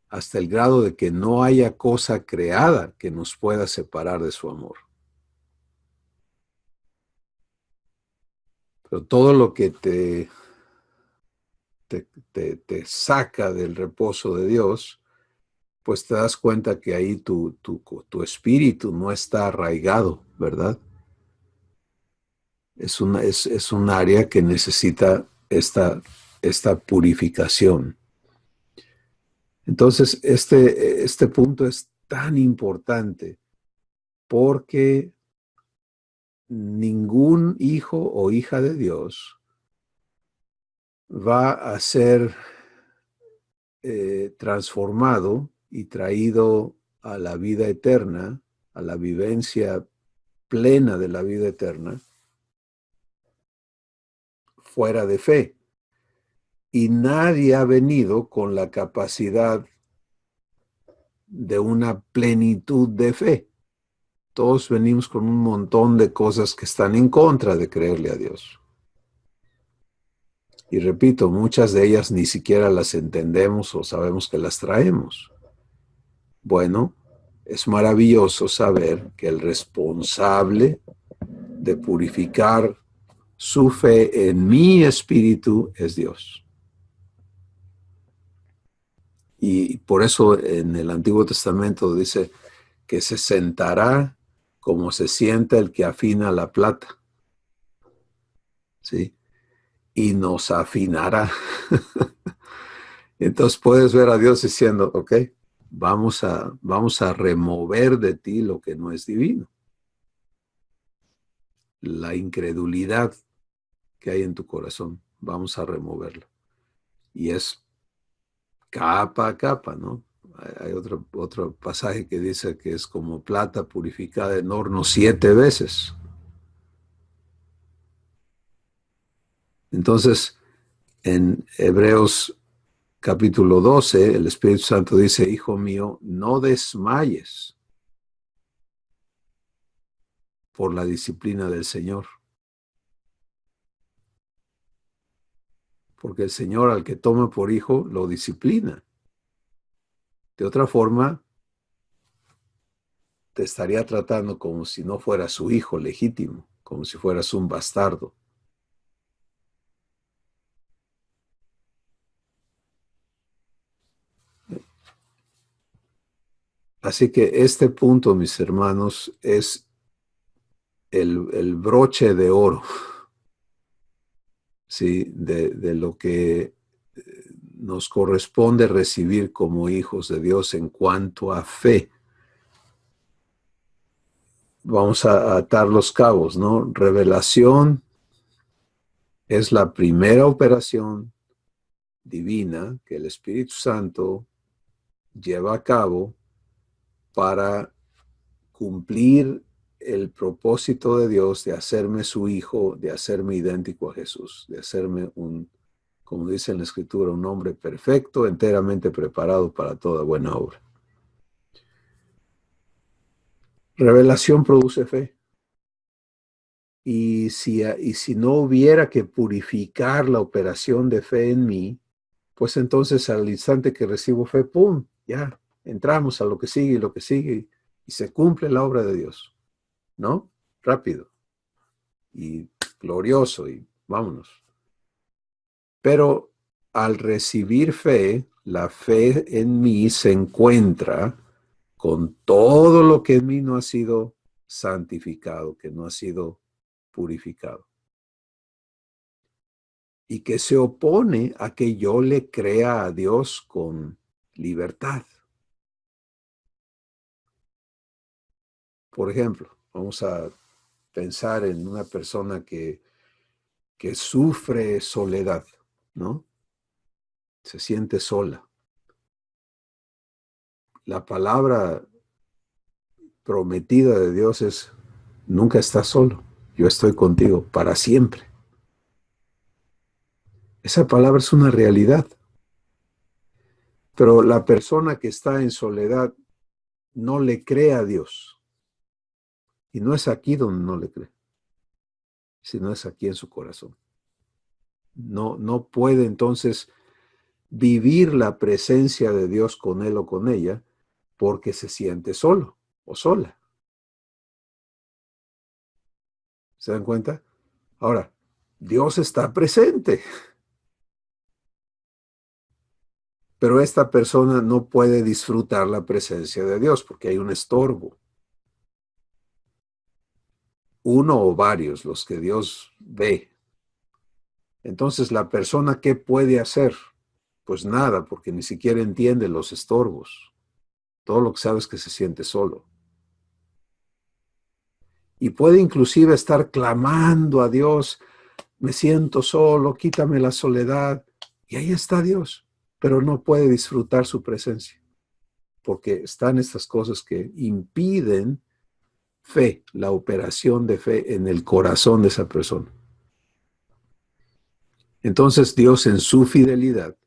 hasta el grado de que no haya cosa creada que nos pueda separar de su amor. Pero todo lo que te saca del reposo de Dios, pues te das cuenta que ahí tu espíritu no está arraigado, ¿verdad? Es un área que necesita esta purificación. Entonces, este punto es tan importante porque ningún hijo o hija de Dios va a ser transformado y traído a la vida eterna, a la vivencia plena de la vida eterna, fuera de fe. Y nadie ha venido con la capacidad de una plenitud de fe. Todos venimos con un montón de cosas que están en contra de creerle a Dios. Y repito, muchas de ellas ni siquiera las entendemos o sabemos que las traemos. Bueno, es maravilloso saber que el responsable de purificar su fe en mi espíritu es Dios. Y por eso en el Antiguo Testamento dice que se sentará como se sienta el que afina la plata, ¿sí? Y nos afinará. Entonces puedes ver a Dios diciendo, ok, vamos a remover de ti lo que no es divino. La incredulidad que hay en tu corazón, vamos a removerla. Y es capa a capa, ¿no? Hay otro pasaje que dice que es como plata purificada en horno 7 veces. Entonces, en Hebreos capítulo 12, el Espíritu Santo dice, hijo mío, no desmayes por la disciplina del Señor. Porque el Señor al que toma por hijo lo disciplina. De otra forma, te estaría tratando como si no fueras su hijo legítimo, como si fueras un bastardo. Así que este punto, mis hermanos, es el broche de oro, ¿sí? De lo que nos corresponde recibir como hijos de Dios en cuanto a fe. Vamos a atar los cabos, ¿no? Revelación es la primera operación divina que el Espíritu Santo lleva a cabo para cumplir el propósito de Dios de hacerme su hijo, de hacerme idéntico a Jesús, de hacerme un como dice en la Escritura, un hombre perfecto, enteramente preparado para toda buena obra. Revelación produce fe. Y si no hubiera que purificar la operación de fe en mí, pues entonces al instante que recibo fe, ¡pum!, ya entramos a lo que sigue y lo que sigue y se cumple la obra de Dios, ¿no? Rápido y glorioso y vámonos. Pero al recibir fe, la fe en mí se encuentra con todo lo que en mí no ha sido santificado, que no ha sido purificado. Y que se opone a que yo le crea a Dios con libertad. Por ejemplo, vamos a pensar en una persona que sufre soledad, ¿no? Se siente sola. La palabra prometida de Dios es: nunca estás solo, yo estoy contigo para siempre. Esa palabra es una realidad. Pero la persona que está en soledad no le cree a Dios. Y no es aquí donde no le cree, sino es aquí en su corazón. No puede entonces vivir la presencia de Dios con él o con ella porque se siente solo o sola. ¿Se dan cuenta? Ahora, Dios está presente, pero esta persona no puede disfrutar la presencia de Dios porque hay un estorbo. Uno o varios, los que Dios ve. Entonces, ¿la persona qué puede hacer? Pues nada, porque ni siquiera entiende los estorbos. Todo lo que sabe es que se siente solo. Y puede inclusive estar clamando a Dios: me siento solo, quítame la soledad. Y ahí está Dios, pero no puede disfrutar su presencia, porque están estas cosas que impiden fe, la operación de fe en el corazón de esa persona. Entonces Dios, en su fidelidad,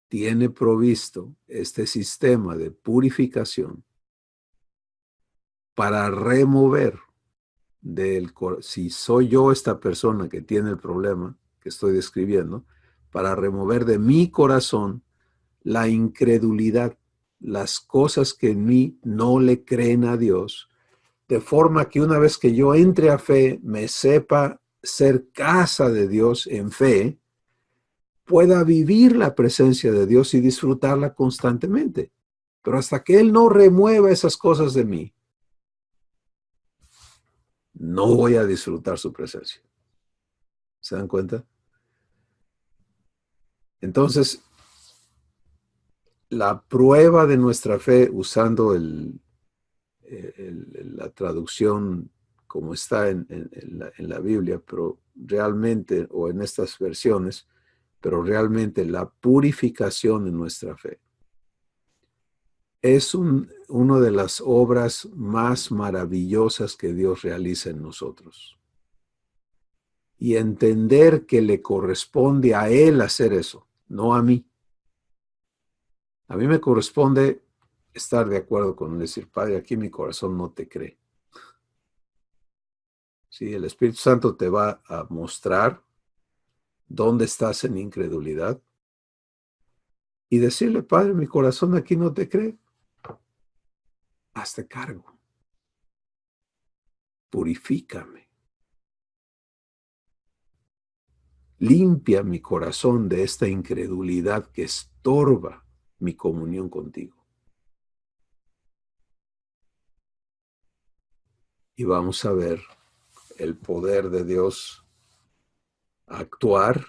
tiene provisto este sistema de purificación para remover si soy yo esta persona que tiene el problema que estoy describiendo, para remover de mi corazón la incredulidad, las cosas que en mí no le creen a Dios, de forma que una vez que yo entre a fe, me sepa ser casa de Dios en fe, pueda vivir la presencia de Dios y disfrutarla constantemente. Pero hasta que Él no remueva esas cosas de mí, no voy a disfrutar su presencia. ¿Se dan cuenta? Entonces, la prueba de nuestra fe, usando la traducción como está en la Biblia, pero realmente, o en estas versiones, pero realmente la purificación de nuestra fe es una de las obras más maravillosas que Dios realiza en nosotros. Y entender que le corresponde a Él hacer eso, no a mí. A mí me corresponde estar de acuerdo con Él, decir: Padre, aquí mi corazón no te cree. Sí, el Espíritu Santo te va a mostrar dónde estás en incredulidad y decirle: Padre, mi corazón aquí no te cree. Hazte cargo. Purifícame. Limpia mi corazón de esta incredulidad que estorba mi comunión contigo. Y vamos a ver el poder de Dios actuar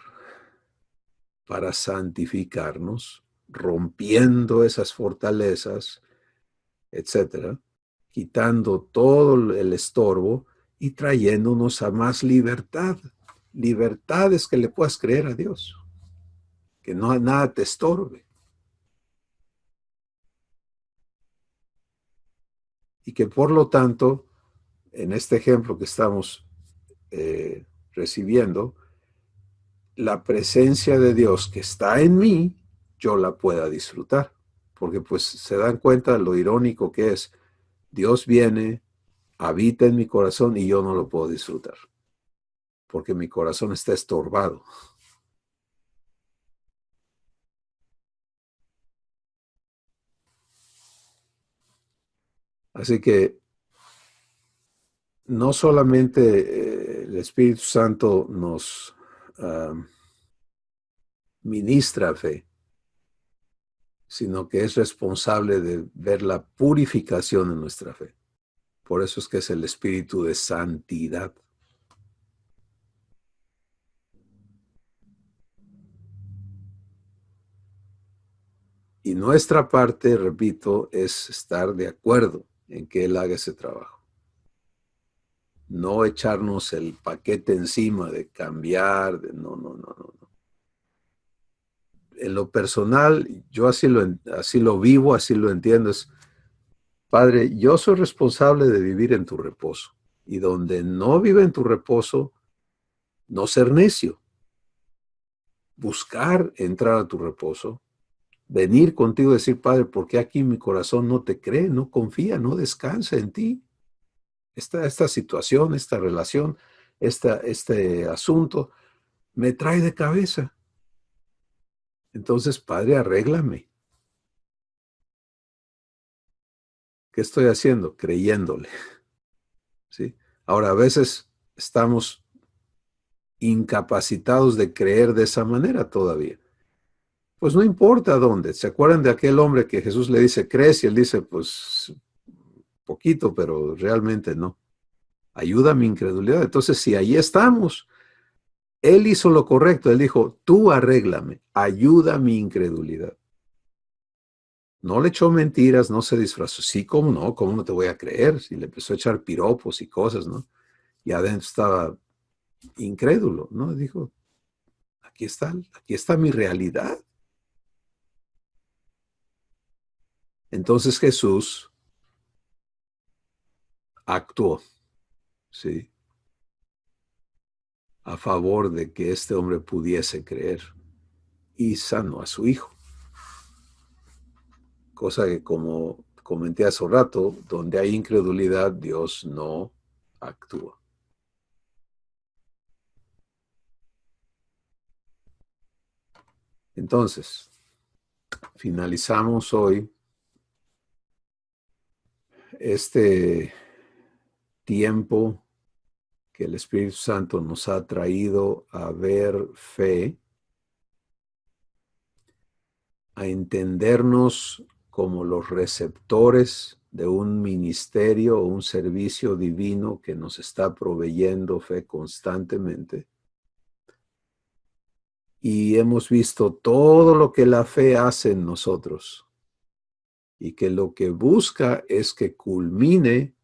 para santificarnos, rompiendo esas fortalezas, etcétera, quitando todo el estorbo y trayéndonos a más libertad. Libertades que le puedas creer a Dios, que no nada te estorbe. Y que por lo tanto, en este ejemplo que estamos recibiendo, la presencia de Dios que está en mí, yo la pueda disfrutar. Porque pues se dan cuenta de lo irónico que es. Dios viene, habita en mi corazón y yo no lo puedo disfrutar. Porque mi corazón está estorbado. Así que no solamente el Espíritu Santo nos ministra fe, sino que es responsable de ver la purificación de nuestra fe. Por eso es que es el Espíritu de santidad. Y nuestra parte, repito, es estar de acuerdo en que Él haga ese trabajo. No echarnos el paquete encima de cambiar, no. En lo personal, yo así lo vivo, así lo entiendo. Es, Padre, yo soy responsable de vivir en tu reposo. Y donde no vive en tu reposo, no ser necio. Buscar entrar a tu reposo. Venir contigo y decir, Padre, ¿por qué aquí mi corazón no te cree, no confía, no descansa en ti? Esta situación, esta relación, este asunto me trae de cabeza. Entonces, Padre, arréglame. ¿Qué estoy haciendo? Creyéndole. ¿Sí? Ahora, a veces estamos incapacitados de creer de esa manera todavía. Pues no importa dónde. ¿Se acuerdan de aquel hombre que Jesús le dice, crees? Y él dice, pues poquito, pero realmente no. Ayuda a mi incredulidad. Entonces, si ahí estamos, él hizo lo correcto. Él dijo, tú arréglame, ayuda a mi incredulidad. No le echó mentiras, no se disfrazó. Sí, ¿cómo no te voy a creer? Si le empezó a echar piropos y cosas, ¿no? Y adentro estaba incrédulo, ¿no? Dijo, aquí está mi realidad. Entonces Jesús actuó, ¿sí? A favor de que este hombre pudiese creer y sanó a su hijo. Cosa que, como comenté hace rato, donde hay incredulidad, Dios no actúa. Entonces, finalizamos hoy este tiempo que el Espíritu Santo nos ha traído a ver fe, a entendernos como los receptores de un ministerio o un servicio divino que nos está proveyendo fe constantemente. Y hemos visto todo lo que la fe hace en nosotros y que lo que busca es que culmine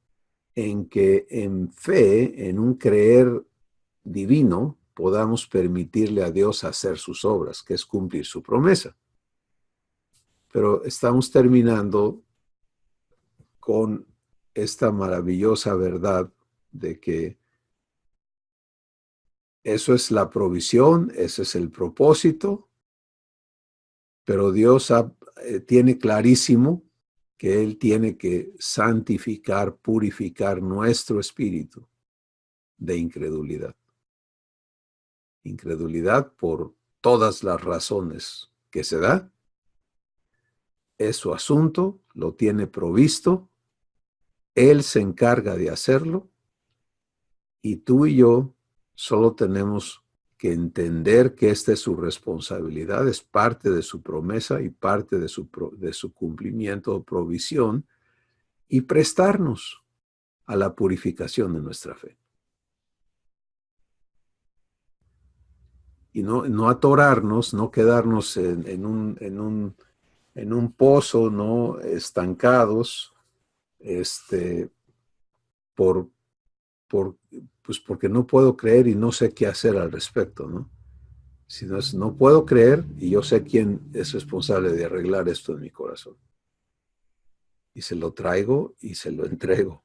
en que en fe, en un creer divino, podamos permitirle a Dios hacer sus obras, que es cumplir su promesa. Pero estamos terminando con esta maravillosa verdad de que eso es la provisión, ese es el propósito, pero Dios tiene clarísimo que Él tiene que santificar, purificar nuestro espíritu de incredulidad. Incredulidad por todas las razones que se da. Es su asunto, lo tiene provisto, Él se encarga de hacerlo y tú y yo solo tenemos que entender que esta es su responsabilidad, es parte de su promesa y parte de su cumplimiento o provisión y prestarnos a la purificación de nuestra fe. Y no atorarnos, no quedarnos en un pozo, no estancados, pues porque no puedo creer y no sé qué hacer al respecto, ¿no? Sino no puedo creer y yo sé quién es responsable de arreglar esto en mi corazón. Y se lo traigo y se lo entrego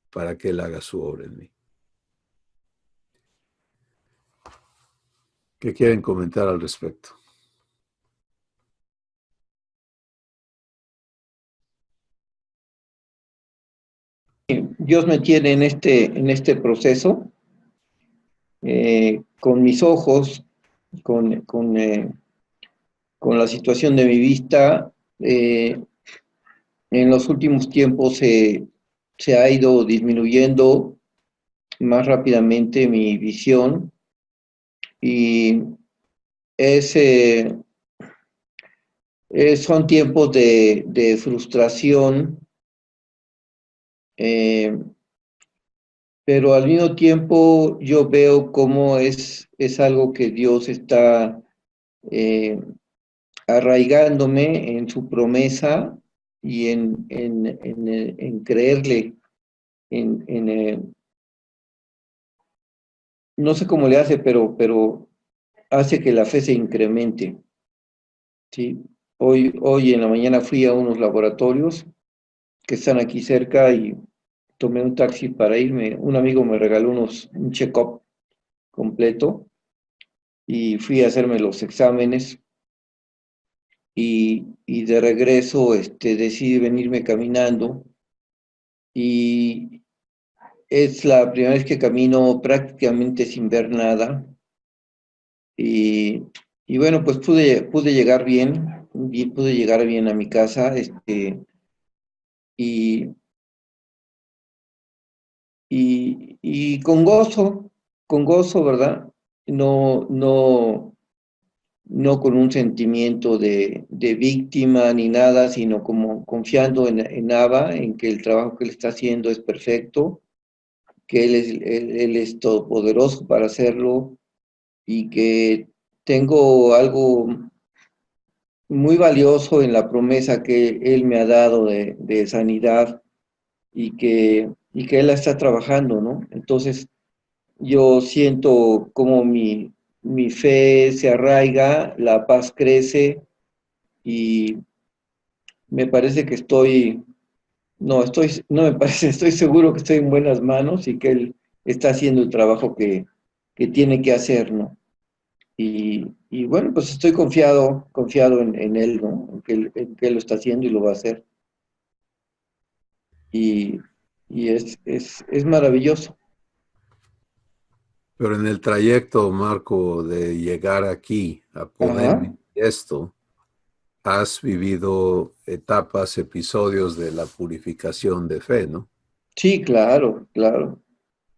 para que Él haga su obra en mí. ¿Qué quieren comentar al respecto? Dios me tiene en este proceso, con mis ojos, con la situación de mi vista. En los últimos tiempos se ha ido disminuyendo más rápidamente mi visión y es, son tiempos de frustración, eh, pero al mismo tiempo yo veo cómo es algo que Dios está eh, arraigándome en su promesa y en creerle, no sé cómo le hace, pero hace que la fe se incremente, ¿sí? Hoy en la mañana fui a unos laboratorios que están aquí cerca y tomé un taxi para irme. Un amigo me regaló un check-up completo y fui a hacerme los exámenes y de regreso decidí venirme caminando y es la primera vez que camino prácticamente sin ver nada y, y bueno, pues pude llegar bien, pude llegar bien a mi casa, y, y con gozo, ¿verdad? No con un sentimiento de víctima ni nada, sino como confiando en Abba, en que el trabajo que él está haciendo es perfecto, que él es todopoderoso para hacerlo y que tengo algo muy valioso en la promesa que él me ha dado de sanidad y que él la está trabajando, ¿no? Entonces, yo siento como mi fe se arraiga, la paz crece y me parece que no me parece, estoy seguro que estoy en buenas manos y que él está haciendo el trabajo que tiene que hacer, ¿no? Y bueno, pues estoy confiado en él, ¿no? En que él lo está haciendo y lo va a hacer. Y, y es maravilloso. Pero en el trayecto, Marco, de llegar aquí a poder Ajá. vivir esto, has vivido etapas, episodios de la purificación de fe, ¿no? Sí, claro, claro.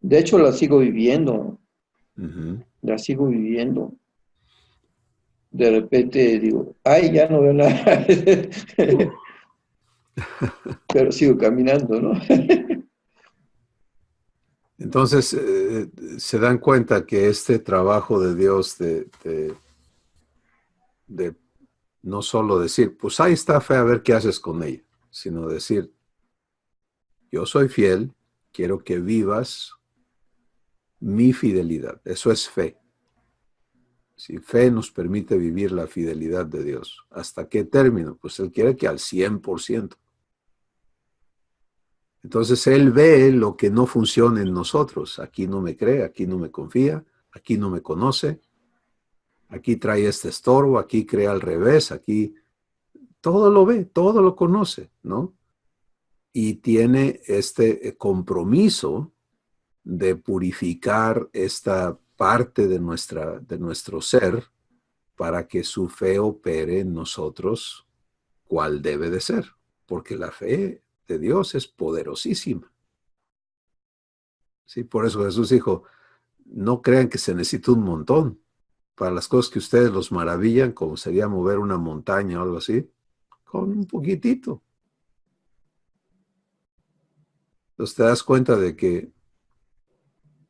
De hecho, Ujú. la sigo viviendo. De repente digo, ay, ya no veo nada, pero sigo caminando, ¿no? Entonces, se dan cuenta que este trabajo de Dios de no solo decir, pues ahí está fe, a ver qué haces con ella, sino decir, yo soy fiel, quiero que vivas mi fidelidad. Eso es fe. Si fe nos permite vivir la fidelidad de Dios. ¿Hasta qué término? Pues Él quiere que al 100%. Entonces Él ve lo que no funciona en nosotros. Aquí no me cree, aquí no me confía, aquí no me conoce, aquí trae este estorbo, aquí cree al revés, aquí todo lo ve, todo lo conoce, ¿no? Y tiene este compromiso de purificar esta parte de nuestro ser para que su fe opere en nosotros cual debe de ser, porque la fe de Dios es poderosísima. ¿Sí? Por eso Jesús dijo, no crean que se necesita un montón. Para las cosas que ustedes los maravillan, como sería mover una montaña o algo así, con un poquitito. Entonces te das cuenta de que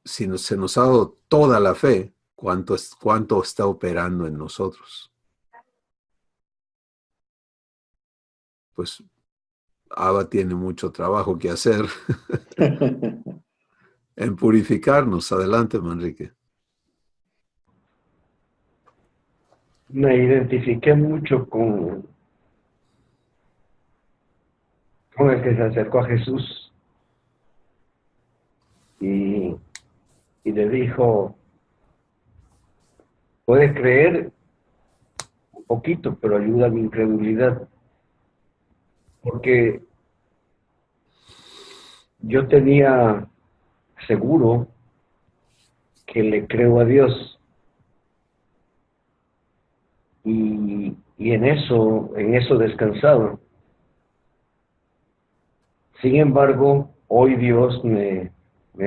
si se nos ha dado toda la fe, cuánto está operando en nosotros. Pues Abba tiene mucho trabajo que hacer en purificarnos. Adelante, Manrique. Me identifiqué mucho con el que se acercó a Jesús y le dijo, Puedes creer un poquito, pero ayuda a mi incredulidad. Porque yo tenía seguro que le creo a Dios. Y en eso descansaba. Sin embargo, hoy Dios me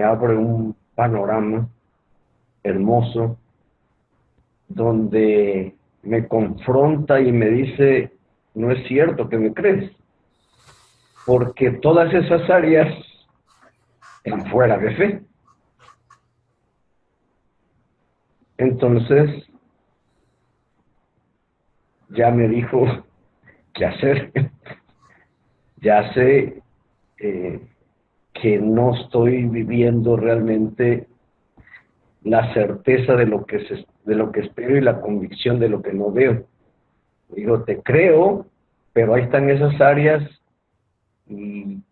abre un panorama hermoso donde me confronta y me dice, no es cierto que me crees, porque todas esas áreas en fuera de fe. Entonces, ya me dijo qué hacer. Ya sé que no estoy viviendo realmente la certeza de lo que espero y la convicción de lo que no veo. Digo, te creo, pero ahí están esas áreas y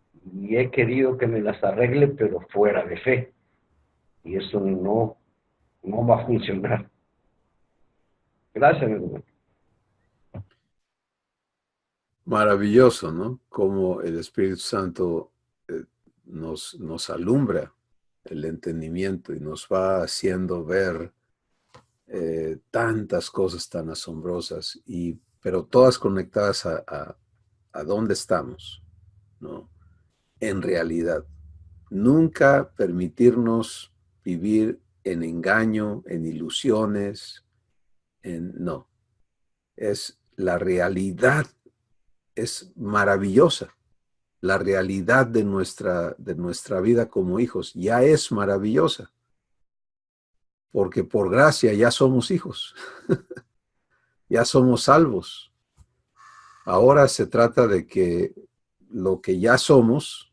he querido que me las arregle, pero fuera de fe. Y eso no va a funcionar. Gracias, mi hermano. Maravilloso, ¿no? Como el Espíritu Santo nos alumbra el entendimiento y nos va haciendo ver tantas cosas tan asombrosas, pero todas conectadas a dónde estamos, ¿no? En realidad. Nunca permitirnos vivir en engaño, en ilusiones, no. Es la realidad, es maravillosa. La realidad de nuestra vida como hijos ya es maravillosa. Porque por gracia ya somos hijos. Ya somos salvos. Ahora se trata de que lo que ya somos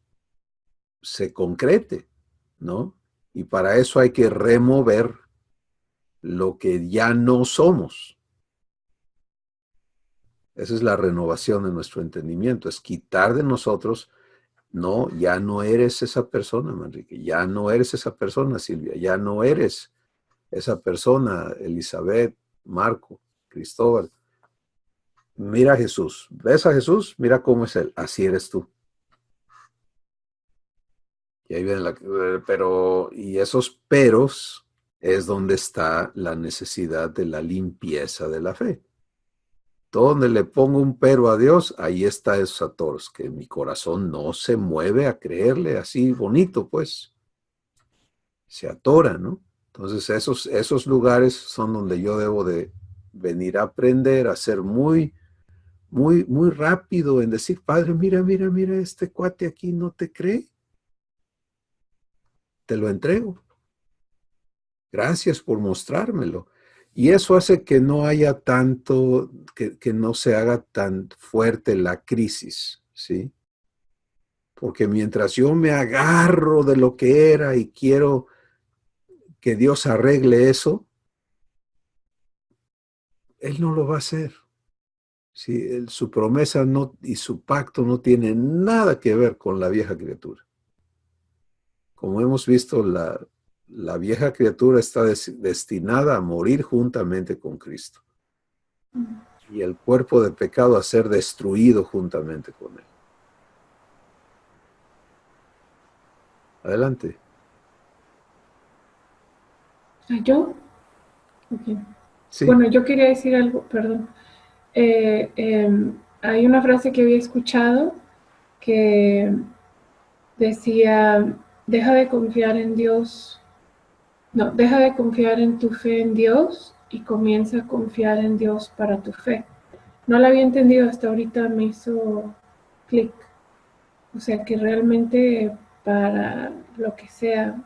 se concrete, ¿no? Y para eso hay que remover lo que ya no somos. Esa es la renovación de nuestro entendimiento, es quitar de nosotros, no, ya no eres esa persona, Manrique, ya no eres esa persona, Silvia, ya no eres esa persona, Elizabeth, Marco, Cristóbal. Mira a Jesús, ¿ves a Jesús? Mira cómo es Él, así eres tú. Y ahí viene y esos peros es donde está la necesidad de la limpieza de la fe. Donde le pongo un pero a Dios, ahí está esos atoros, que mi corazón no se mueve a creerle así bonito, pues. Se atora, ¿no? Entonces esos lugares son donde yo debo de venir a aprender, a ser muy, muy, muy rápido en decir, Padre, mira, mira, mira, este cuate aquí no te cree. Te lo entrego. Gracias por mostrármelo. Y eso hace que no haya tanto, que no se haga tan fuerte la crisis, ¿sí? Porque mientras yo me agarro de lo que era y quiero que Dios arregle eso, Él no lo va a hacer. ¿Sí? Su promesa y su pacto no tiene nada que ver con la vieja criatura. Como hemos visto, la vieja criatura está destinada a morir juntamente con Cristo. Y el cuerpo de pecado a ser destruido juntamente con Él. Adelante. ¿Yo? Okay. Sí. Bueno, yo quería decir algo, perdón. Hay una frase que había escuchado que decía, deja de confiar en Dios, no, deja de confiar en tu fe en Dios y comienza a confiar en Dios para tu fe. No la había entendido hasta ahorita, me hizo clic. O sea que realmente para lo que sea,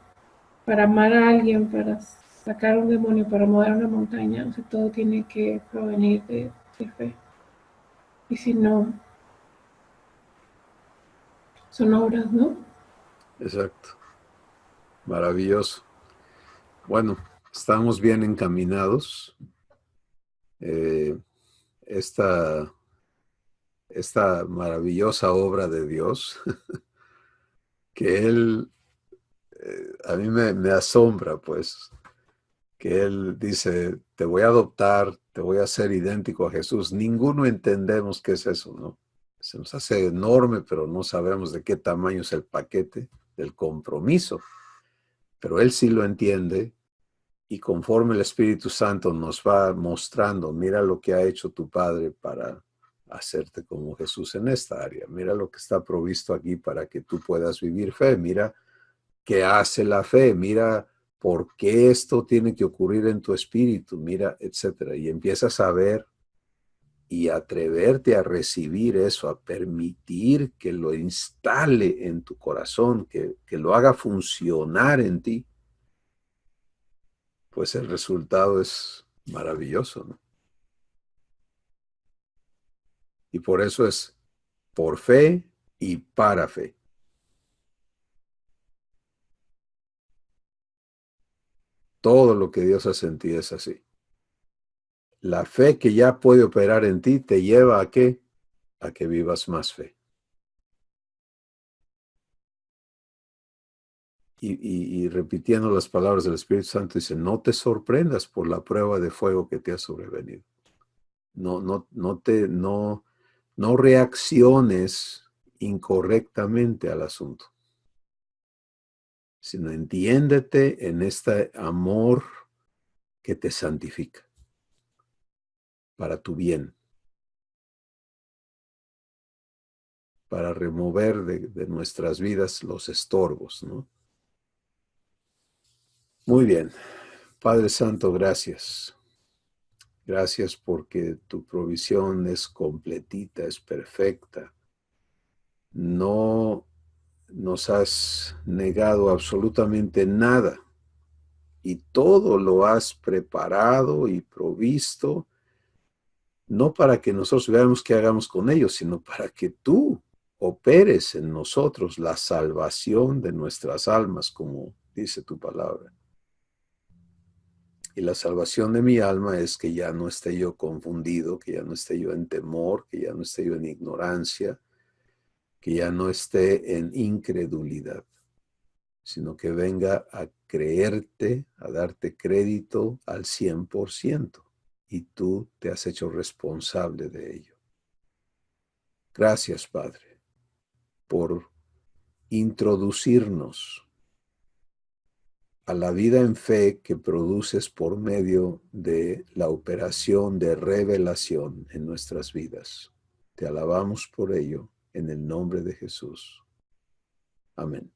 para amar a alguien, para sacar un demonio, para mover una montaña, o sea, todo tiene que provenir de fe. Y si no, son obras, ¿no? Exacto. Maravilloso. Bueno, estamos bien encaminados. Esta maravillosa obra de Dios, que Él, a mí me asombra, pues, que Él dice, te voy a adoptar, te voy a hacer idéntico a Jesús. Ninguno entendemos qué es eso, ¿no? Se nos hace enorme, pero no sabemos de qué tamaño es el paquete del compromiso. Pero Él sí lo entiende y conforme el Espíritu Santo nos va mostrando, mira lo que ha hecho tu Padre para hacerte como Jesús en esta área. Mira lo que está provisto aquí para que tú puedas vivir fe. Mira qué hace la fe. Mira por qué esto tiene que ocurrir en tu espíritu. Mira, etcétera. Y empiezas a ver y atreverte a recibir eso, a permitir que lo instale en tu corazón, que lo haga funcionar en ti, pues el resultado es maravilloso, ¿no? Y por eso es por fe y para fe. Todo lo que Dios hace en ti es así. La fe que ya puede operar en ti te lleva ¿a qué? A que vivas más fe. Y repitiendo las palabras del Espíritu Santo, dice, no te sorprendas por la prueba de fuego que te ha sobrevenido. No reacciones incorrectamente al asunto, sino entiéndete en este amor que te santifica para tu bien, para remover de nuestras vidas los estorbos, ¿no? Muy bien. Padre Santo, gracias. Gracias porque tu provisión es completita, es perfecta. No nos has negado absolutamente nada y todo lo has preparado y provisto, no para que nosotros veamos qué hagamos con ellos, sino para que tú operes en nosotros la salvación de nuestras almas, como dice tu palabra. Y la salvación de mi alma es que ya no esté yo confundido, que ya no esté yo en temor, que ya no esté yo en ignorancia, que ya no esté en incredulidad, sino que venga a creerte, a darte crédito al 100%, y tú te has hecho responsable de ello. Gracias, Padre, por introducirnos a la vida en fe que produces por medio de la operación de revelación en nuestras vidas. Te alabamos por ello en el nombre de Jesús. Amén.